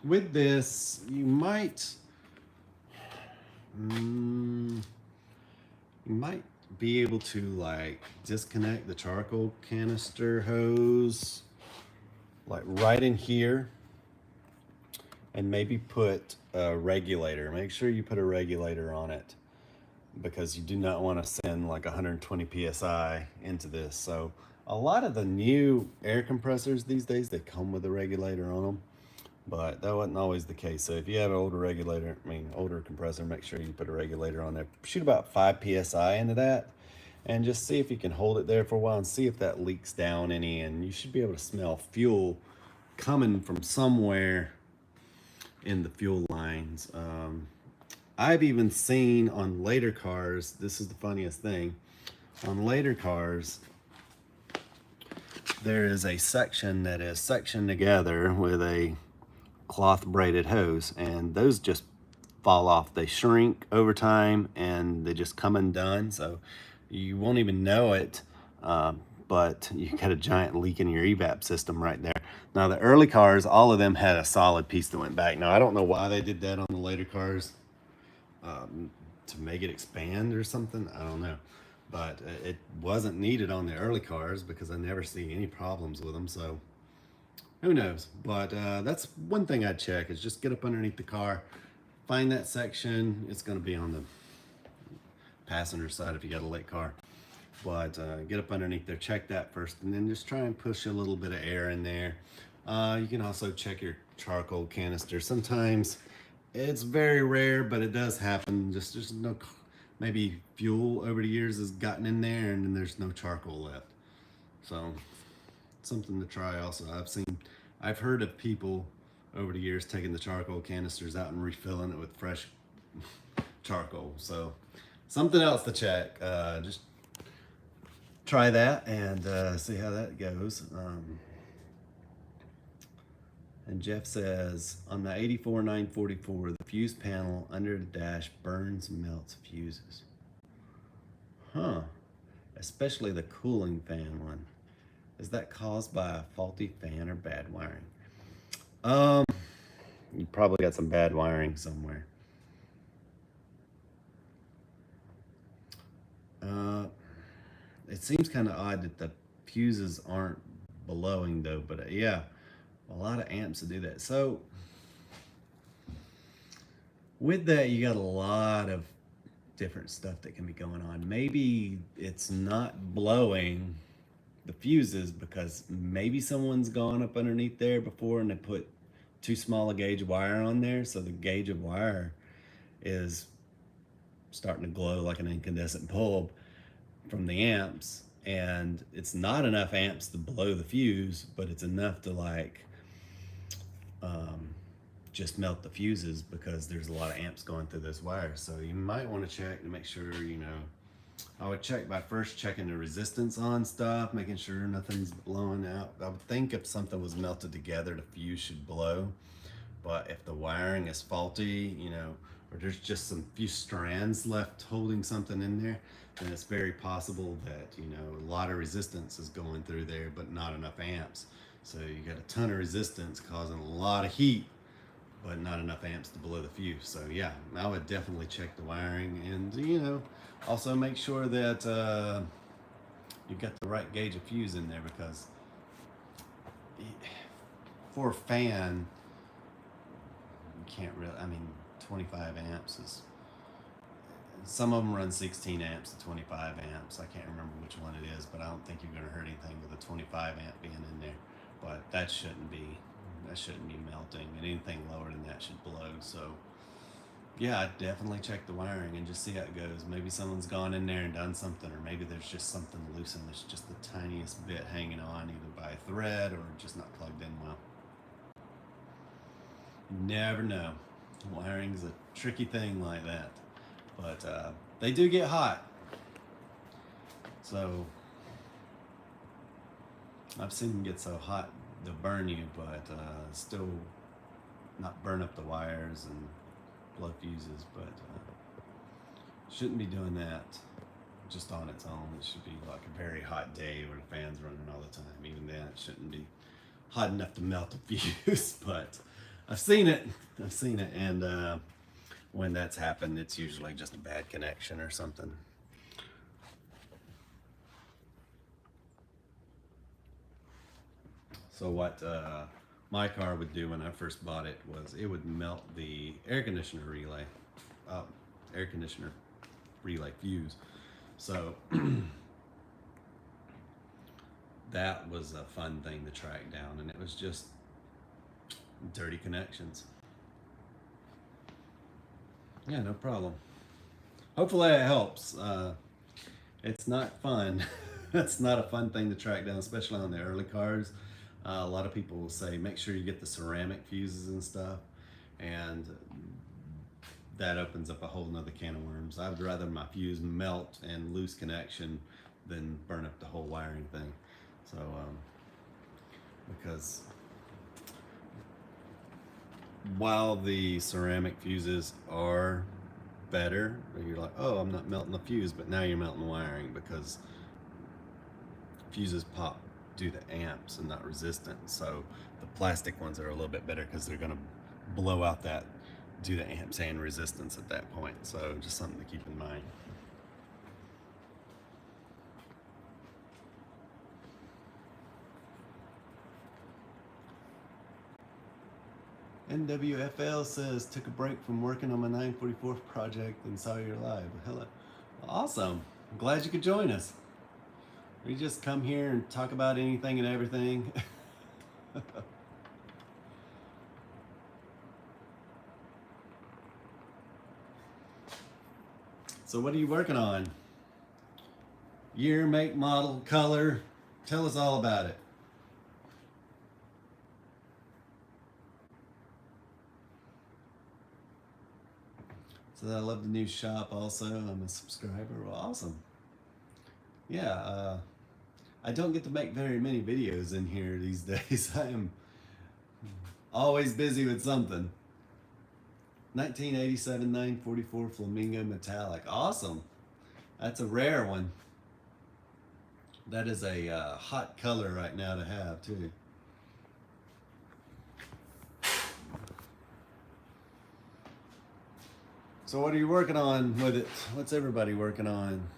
with this, you might be able to like disconnect the charcoal canister hose like right in here, and maybe put a regulator. Make sure you put a regulator on it, because you do not want to send like 120 psi into this. So a lot of the new air compressors these days, they come with a regulator on them, but that wasn't always the case. So if you have an older compressor, make sure you put a regulator on there. Shoot about 5 psi into that, and just see if you can hold it there for a while and see if that leaks down any, and you should be able to smell fuel coming from somewhere in the fuel lines. I've even seen on later cars, this is the funniest thing, on later cars, there is a section that is sectioned together with a cloth braided hose, and those just fall off. They shrink over time and they just come undone, so you won't even know it, but you got a giant leak in your evap system right there. Now the early cars, all of them had a solid piece that went back. Now I don't know why they did that on the later cars, to make it expand or something, I don't know, but it wasn't needed on the early cars because I never see any problems with them, so who knows. But that's one thing I'd check, is just get up underneath the car, find that section. It's going to be on the passenger side if you got a late car, but get up underneath there, check that first, and then just try and push a little bit of air in there. You can also check your charcoal canister. Sometimes, it's very rare, but it does happen. Just no, maybe fuel over the years has gotten in there and then there's no charcoal left. So something to try also. I've heard of people over the years taking the charcoal canisters out and refilling it with fresh charcoal. So something else to check. Just try that and see how that goes. And Jeff says, on the 84 944, the fuse panel under the dash burns and melts fuses. Huh. Especially the cooling fan one. Is that caused by a faulty fan or bad wiring? You probably got some bad wiring somewhere. It seems kind of odd that the fuses aren't blowing though, but yeah, a lot of amps to do that. So with that, you got a lot of different stuff that can be going on. Maybe it's not blowing the fuses because maybe someone's gone up underneath there before and they put too small a gauge of wire on there, so the gauge of wire is starting to glow like an incandescent bulb from the amps, and it's not enough amps to blow the fuse, but it's enough to like just melt the fuses because there's a lot of amps going through those wires. So you might want to check to make sure, you know, I would check by first checking the resistance on stuff, making sure nothing's blowing out. I would think if something was melted together, the fuse should blow. But if the wiring is faulty, you know, or there's just some few strands left holding something in there, then it's very possible that, you know, a lot of resistance is going through there, but not enough amps. So you got a ton of resistance causing a lot of heat, but not enough amps to blow the fuse. So yeah, I would definitely check the wiring, and you know, also make sure that you've got the right gauge of fuse in there, because for a fan, you can't really, I mean, 25 amps is, some of them run 16 amps to 25 amps. I can't remember which one it is, but I don't think you're going to hurt anything with a 25 amp being in there. But that shouldn't be melting, and anything lower than that should blow. So yeah, I'd definitely check the wiring and just see how it goes. Maybe someone's gone in there and done something, or maybe there's just something loose and there's just the tiniest bit hanging on, either by a thread or just not plugged in well. You never know. Wiring's a tricky thing like that, but they do get hot. So I've seen them get so hot they'll burn you, but still not burn up the wires and blow fuses. But shouldn't be doing that just on its own. It should be like a very hot day where the fan's running all the time. Even then, it shouldn't be hot enough to melt a fuse, but I've seen it, and when that's happened, it's usually just a bad connection or something. So what my car would do when I first bought it was it would melt the air conditioner relay fuse. So that was a fun thing to track down, and it was just dirty connections. Yeah, no problem. Hopefully it helps. It's not fun. It's not a fun thing to track down, especially on the early cars. A lot of people will say make sure you get the ceramic fuses and stuff, and that opens up a whole nother can of worms. I would rather my fuse melt and lose connection than burn up the whole wiring thing. So because while the ceramic fuses are better, you're like, oh, I'm not melting the fuse, but now you're melting the wiring, because fuses pop due to amps and not resistance. So the plastic ones are a little bit better because they're going to blow out that due to amps and resistance at that point. So just something to keep in mind. NWFL says, took a break from working on my 944 project and saw you live. Hello. Awesome. I'm glad you could join us. We just come here and talk about anything and everything. So what are you working on? Year, make, model, color. Tell us all about it. So I love the new shop also. I'm a subscriber. Well, awesome. Yeah, I don't get to make very many videos in here these days. I am always busy with something. 1987 944 Flamingo Metallic. Awesome. That's a rare one. That is a hot color right now to have too. So what are you working on with it? What's everybody working on?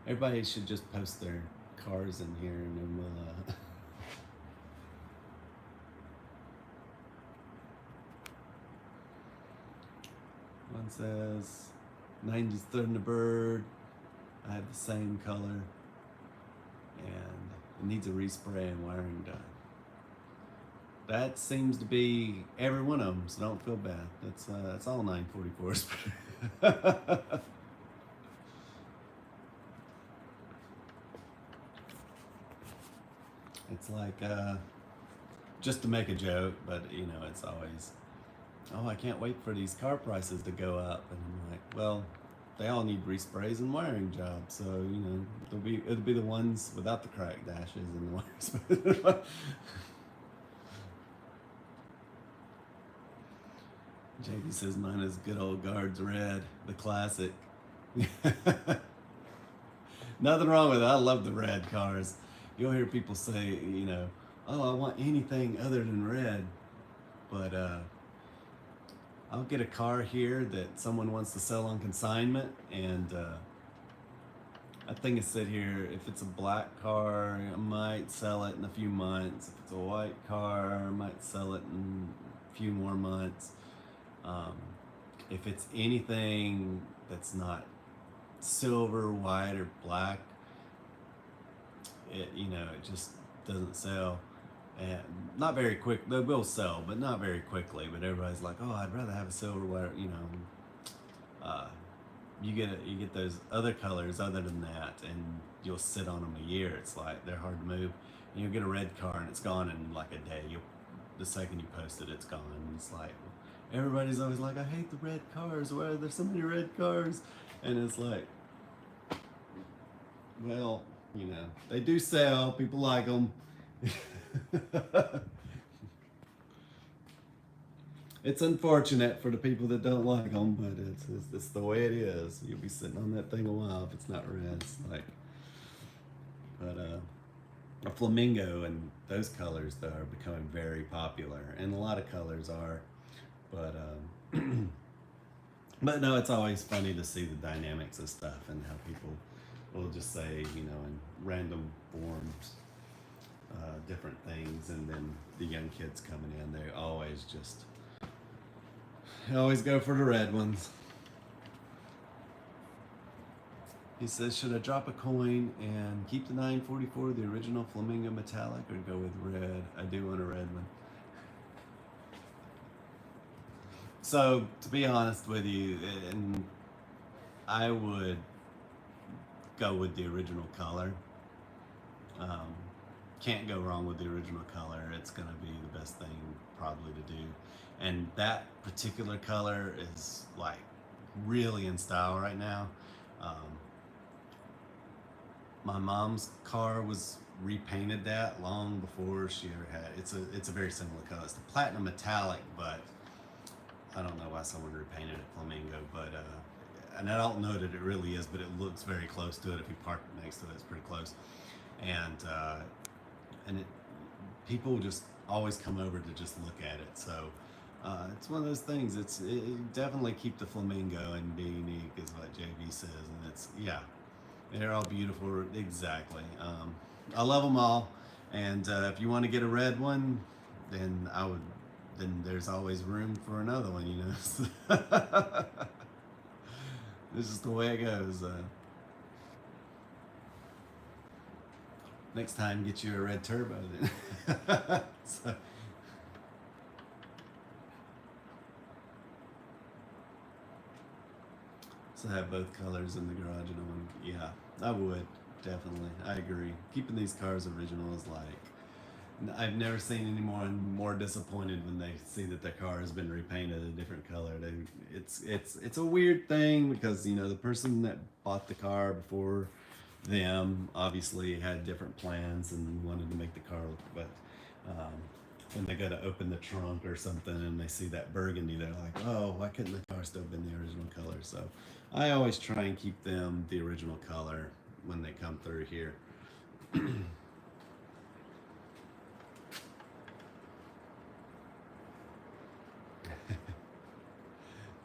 Everybody should just post their cars in here, and then we'll one says 90s Thunderbird. I have the same color, and it needs a respray and wiring done. That seems to be every one of them, so don't feel bad. That's all 944s. It's like just to make a joke, but you know, it's always, oh, I can't wait for these car prices to go up, and I'm like, well, they all need resprays and wiring jobs, so you know, it'll be the ones without the crack dashes and the wires. JD says mine is good old Guards Red, the classic. Nothing wrong with it. I love the red cars. You'll hear people say, you know, oh, I want anything other than red. But I'll get a car here that someone wants to sell on consignment, and I think it's sit here. If it's a black car, I might sell it in a few months. If it's a white car, I might sell it in a few more months. If it's anything that's not silver, white, or black, it just doesn't sell, and not very quick. They will sell, but not very quickly. But everybody's like, oh, I'd rather have a silver, white. You know, you get those other colors other than that, and you'll sit on them a year. It's like they're hard to move. And you'll get a red car and it's gone in like a day. The second you post it, it's gone. And it's like, everybody's always like, I hate the red cars. Why are there so many red cars? And it's like, well, you know, they do sell. People like them. It's unfortunate for the people that don't like them, but it's the way it is. You'll be sitting on that thing a while if it's not red. It's like, but a flamingo, and those colors though are becoming very popular, and a lot of colors are, but but no, it's always funny to see the dynamics of stuff and how people will just say, you know, in random forms, different things, and then the young kids coming in, they always go for the red ones. He says, should I drop a coin and keep the 944, the original Flamingo metallic, or go with red? I do want a red one. So, to be honest with you, and I would go with the original color. Can't go wrong with the original color. It's going to be the best thing probably to do. And that particular color is like really in style right now. My mom's car was repainted that long before she ever had. It's a very similar color. It's the platinum metallic, but I don't know why someone repainted it flamingo, but and I don't know that it really is, but it looks very close to it. If you park next to it, it's pretty close. And people just always come over to just look at it. So it's one of those things. It definitely keep the flamingo and be unique, is what JV says, and it's they're all beautiful. Exactly. I love them all, and if you want to get a red one, then then there's always room for another one, you know. This is the way it goes. Next time, get you a red turbo then. So have both colors in the garage and one. Yeah, I would, definitely. I agree. Keeping these cars original is like, I've never seen anyone more disappointed when they see that their car has been repainted a different color. It's a weird thing, because you know the person that bought the car before them obviously had different plans and wanted to make the car look, but when they go to open the trunk or something and they see that burgundy, they're like, oh, why couldn't the car still been the original color? So I always try and keep them the original color when they come through here.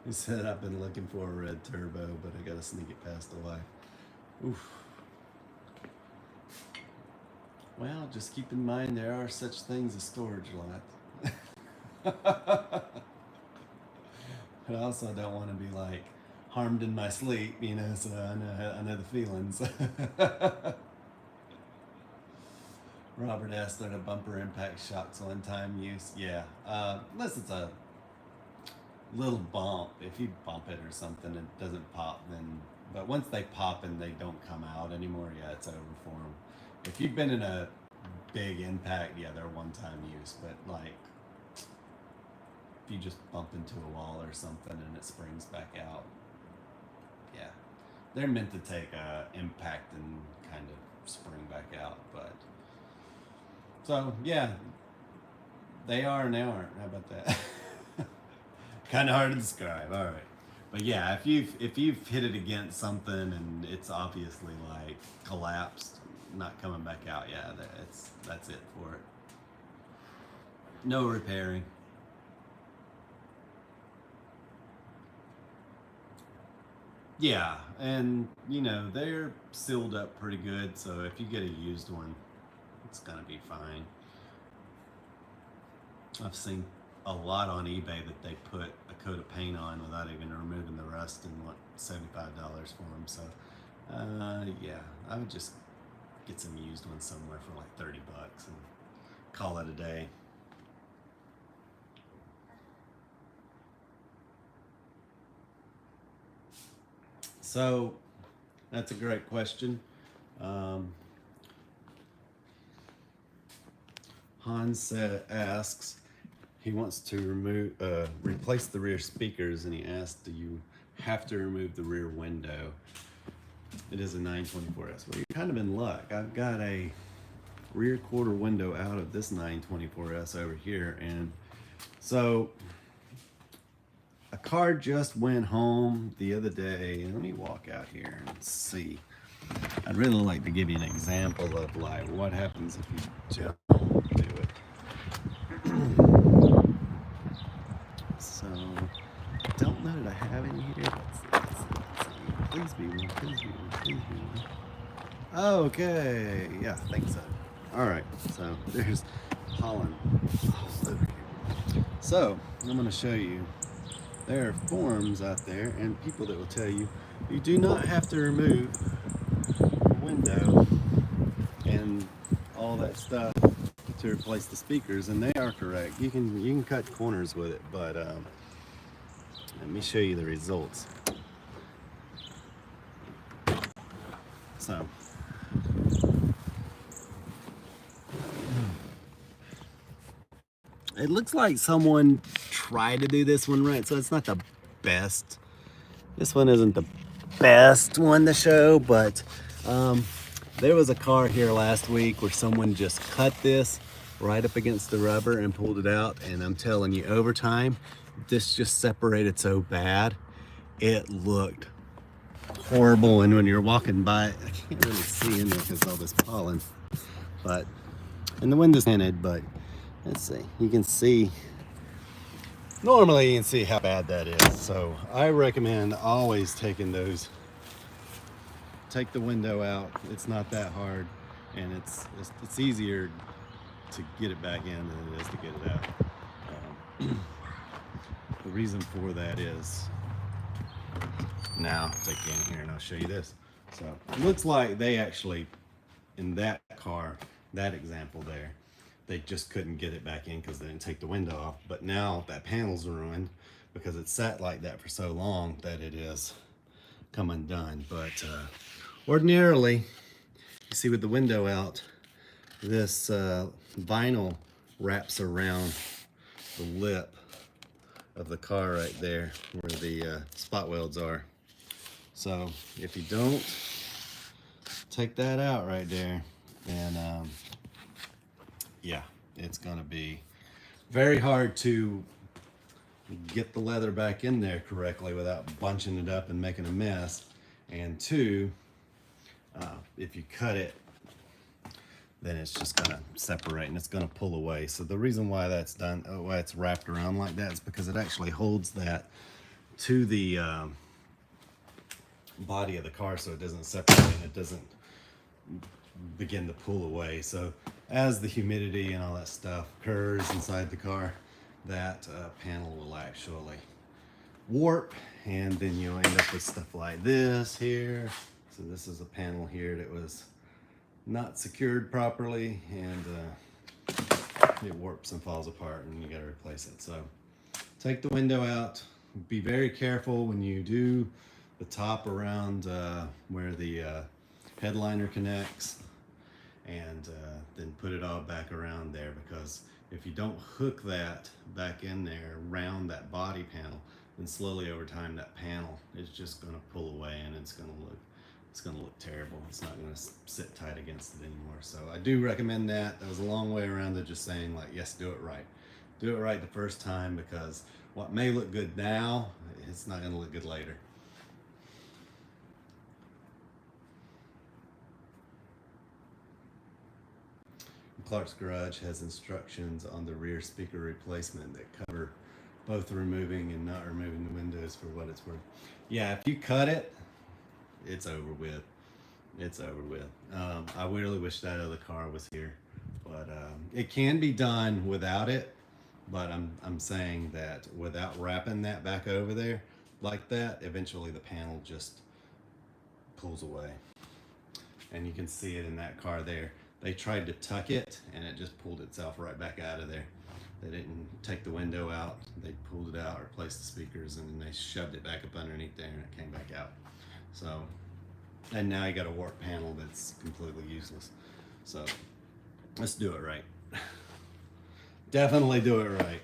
He said, I've been looking for a red turbo, but I gotta sneak it past the wife. Oof. Well, just keep in mind there are such things as storage lots. But I also don't want to be like harmed in my sleep, you know, so I know the feelings. Robert asked, are the bumper impact shocks one-time use? Yeah, unless it's a little bump. If you bump it or something, it doesn't pop, then, but once they pop and they don't come out anymore, yeah, it's over for them. If you've been in a big impact, yeah, they're one-time use, but like if you just bump into a wall or something and it springs back out, yeah, they're meant to take a impact and kind of spring back out. But so yeah, they are and they aren't. How about that? Kind of hard to describe. All right, but yeah, if you've hit it against something and it's obviously like collapsed, not coming back out, yeah, that's it for it. No repairing. Yeah, and you know they're sealed up pretty good, so if you get a used one, it's gonna be fine. I've seen a lot on eBay that they put a coat of paint on without even removing the rust and want $75 for them. So yeah, I would just get some used ones somewhere for like $30 and call it a day. So that's a great question. Hans asks, he wants to replace the rear speakers, and he asked, do you have to remove the rear window? It is a 924S. Well, you're kind of in luck. I've got a rear quarter window out of this 924S over here, and so a car just went home the other day. Let me walk out here and see. I'd really like to give you an example of like what happens if you don't do it. So, I don't know that I have any here. Let's see. Please be one, please be one, please be one. Okay, yeah, I think so. All right, so there's pollen all over here. So, I'm going to show you. There are forums out there and people that will tell you you do not have to remove the window and all that stuff to replace the speakers, and they are correct. You can cut corners with it, but let me show you the results. So it looks like someone tried to do this one right, so it's not the best. This one isn't the best one to show, but there was a car here last week where someone just cut this right up against the rubber and pulled it out, and I'm telling you, over time, this just separated so bad, it looked horrible. And when you're walking by, I can't really see in there because all this pollen, but, and the window's tinted, but let's see, you can see, normally you can see how bad that is. So I recommend always taking those, take the window out. It's not that hard, and it's easier to get it back in than it is to get it out. The reason for that is, now I'll take you in here and I'll show you this. So it looks like they actually, in that car, that example there, they just couldn't get it back in because they didn't take the window off. But now that panel's ruined because it sat like that for so long that it is come undone. But ordinarily, you see with the window out, this vinyl wraps around the lip of the car right there where the spot welds are. So if you don't take that out right there, then yeah, it's gonna be very hard to get the leather back in there correctly without bunching it up and making a mess. And two, if you cut it, then it's just gonna separate and it's gonna pull away. So the reason why that's done, why it's wrapped around like that, is because it actually holds that to the body of the car, so it doesn't separate and it doesn't begin to pull away. So as the humidity and all that stuff occurs inside the car, that panel will actually warp, and then you'll end up with stuff like this here. So this is a panel here that was not secured properly, and it warps and falls apart, and you got to replace it. So take the window out. Be very careful when you do the top around where the headliner connects, and then put it all back around there, because if you don't hook that back in there around that body panel, then slowly over time that panel is just going to pull away, and it's going to look terrible. It's not going to sit tight against it anymore. So I do recommend that. That was a long way around to just saying, like, yes, do it right. Do it right the first time, because what may look good now, it's not going to look good later. Clark's Garage has instructions on the rear speaker replacement that cover both removing and not removing the windows for what it's worth. Yeah, if you cut it, it's over with. It's over with. I really wish that other car was here, but it can be done without it. But I'm saying that without wrapping that back over there like that, eventually the panel just pulls away, and you can see it in that car there. They tried to tuck it, and it just pulled itself right back out of there. They didn't take the window out. They pulled it out, replaced the speakers, and then they shoved it back up underneath there, and it came back out. So, and now you got a warped panel that's completely useless. So let's do it right. Definitely do it right.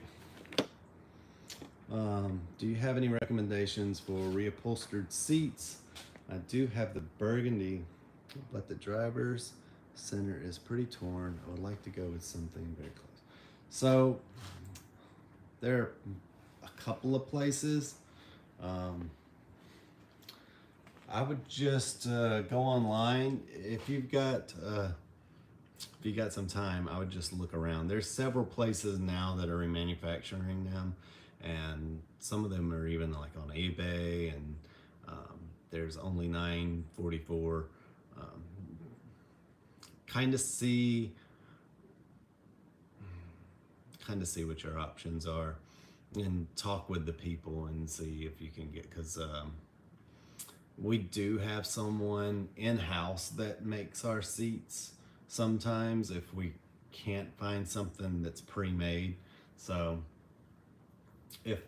Do you have any recommendations for reupholstered seats? I do have the burgundy, but the driver's center is pretty torn. I would like to go with something very close. So there are a couple of places. I would just go online. If you've got some time, I would just look around. There's several places now that are remanufacturing them, and some of them are even like on eBay, and there's only 944. Um, kind of see what your options are, and talk with the people and see if you can get, because we do have someone in-house that makes our seats sometimes if we can't find something that's pre-made. So if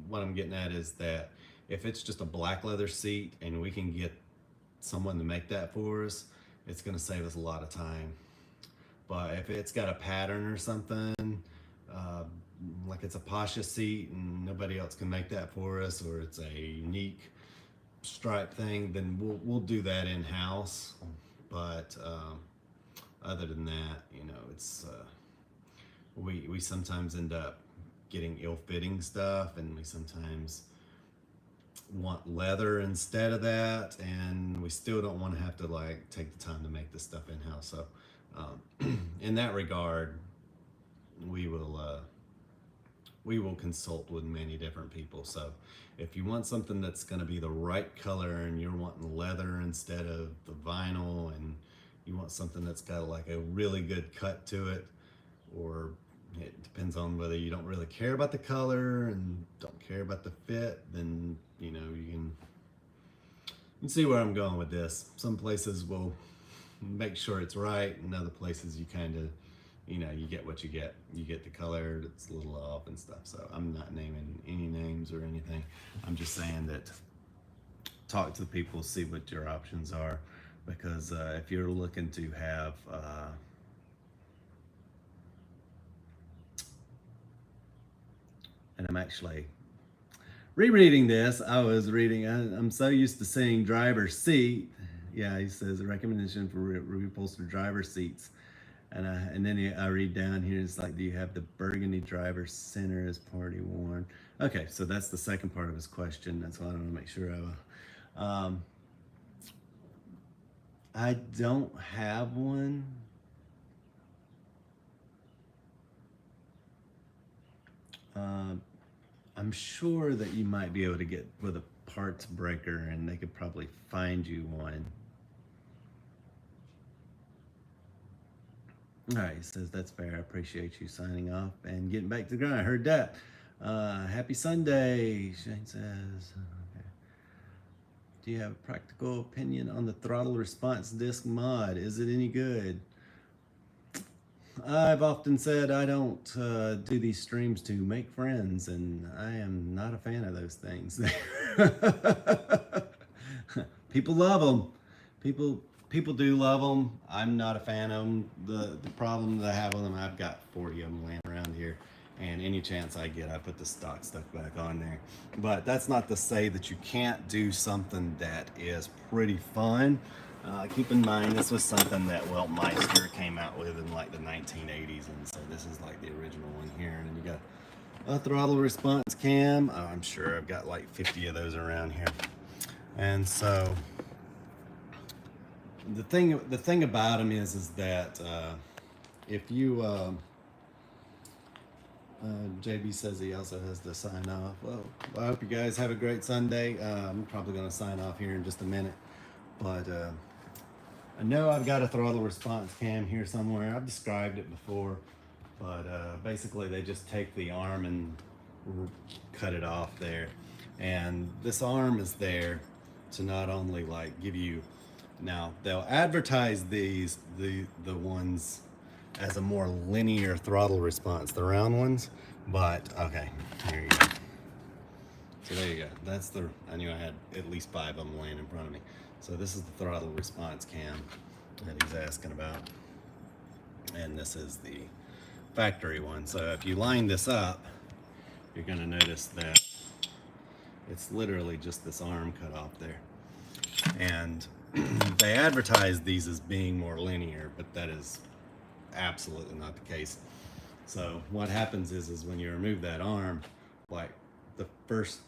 what I'm getting at is that if it's just a black leather seat and we can get someone to make that for us, it's going to save us a lot of time. But if it's got a pattern or something, uh, like it's a Porsche seat and nobody else can make that for us, or it's a unique stripe thing, then we'll do that in house. But other than that, you know, it's we sometimes end up getting ill-fitting stuff, and we sometimes want leather instead of that, and we still don't want to have to like take the time to make this stuff in house. So in that regard, we will consult with many different people. So if you want something that's going to be the right color and you're wanting leather instead of the vinyl, and you want something that's got like a really good cut to it, or it depends on whether you don't really care about the color and don't care about the fit, then you know you can see where I'm going with this. Some places will make sure it's right, and other places you kind of, you know, you get what you get. You get the color that's a little off and stuff. So I'm not naming any names or anything. I'm just saying that talk to the people, see what your options are, because if you're looking to have and I'm actually rereading this. I was reading, I'm so used to saying driver's seat. Yeah, he says a recommendation for reupholstered driver seats. And then I read down here, it's like, do you have the burgundy driver center as party worn? Okay, so that's the second part of his question. That's why I want to make sure I don't have one. I'm sure that you might be able to get with a parts breaker, and they could probably find you one. All right, he says that's fair. I appreciate you signing off and getting back to the grind. I heard that. Happy Sunday, Shane says. Okay. Do you have a practical opinion on the throttle response disc mod? Is it any good? I've often said I don't do these streams to make friends, and I am not a fan of those things. People love them. People do love them. I'm not a fan of them. The problem that I have with them, I've got 40 of them laying around here, and any chance I get, I put the stock stuff back on there. But that's not to say that you can't do something that is pretty fun. Keep in mind, this was something that Meister came out with in like the 1980s, and so this is like the original one here. And then you got a throttle response cam. I'm sure I've got like 50 of those around here. And so the thing about them is that if you JB says he also has to sign off. Well, I hope you guys have a great Sunday. I'm probably going to sign off here in just a minute, but I know I've got a throttle response cam here somewhere. I've described it before, but basically they just take the arm and cut it off there, and this arm is there to not only like give you, now they'll advertise these the ones as a more linear throttle response, the round ones, but okay, here you go. So there you go. That's the, I knew I had at least 5 of them laying in front of me. So this is the throttle response cam that he's asking about, and this is the factory one. So if you line this up, you're going to notice that it's literally just this arm cut off there, and they advertise these as being more linear, but that is absolutely not the case. So what happens is when you remove that arm, like the first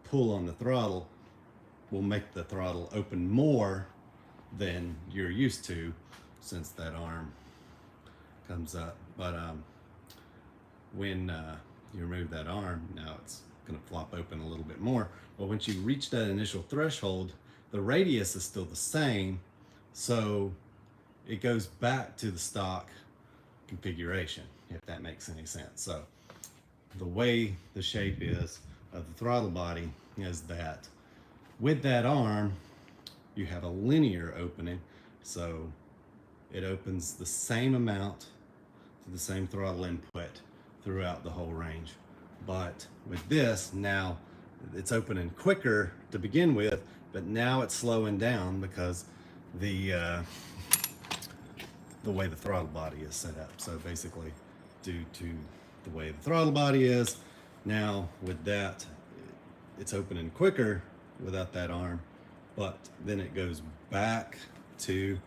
pull on the throttle, will make the throttle open more than you're used to, since that arm comes up. But when you remove that arm, now it's going to flop open a little bit more. But once you reach that initial threshold, the radius is still the same, so it goes back to the stock configuration, if that makes any sense. So the way the shape is of the throttle body is that with that arm, you have a linear opening, so it opens the same amount to the same throttle input throughout the whole range. But with this, now it's opening quicker to begin with, but now it's slowing down because the way the throttle body is set up. So basically, due to the way the throttle body is, now with that, it's opening quicker without that arm, but then it goes back to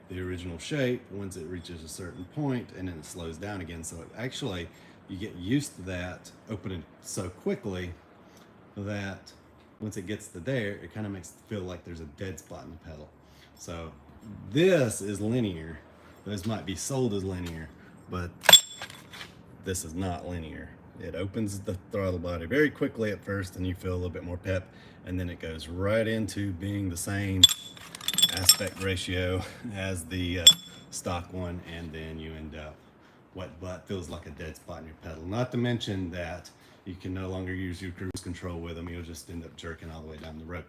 the original shape once it reaches a certain point, and then it slows down again. So it actually, you get used to that opening so quickly that once it gets to there, it kind of makes it feel like there's a dead spot in the pedal. So this is linear. Those might be sold as linear, but this is not linear. It opens the throttle body very quickly at first, and you feel a little bit more pep, and then it goes right into being the same aspect ratio as the stock one, and then you end up wet butt, feels like a dead spot in your pedal. Not to mention that you can no longer use your cruise control with them. You'll just end up jerking all the way down the road.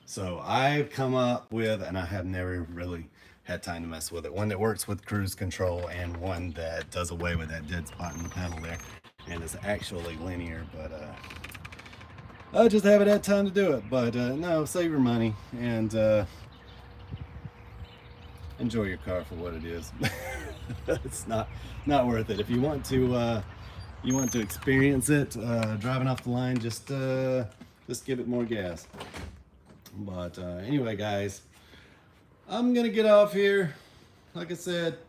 So I've come up with, and I have never really had time to mess with it, one that works with cruise control and one that does away with that dead spot in the pedal there and is actually linear. But I just haven't had time to do it. But no, save your money and enjoy your car for what it is. It's not worth it. If you want to experience it driving off the line, just give it more gas. But anyway, guys, I'm gonna get off here. Like I said,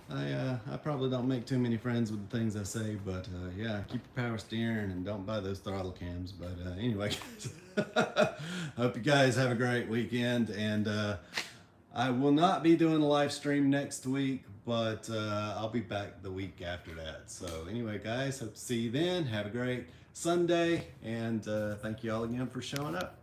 I probably don't make too many friends with the things I say, but yeah, keep your power steering and don't buy those throttle cams. But anyway, guys, hope you guys have a great weekend, and I will not be doing a live stream next week, but I'll be back the week after that. So anyway, guys, hope to see you then. Have a great Sunday, and thank you all again for showing up.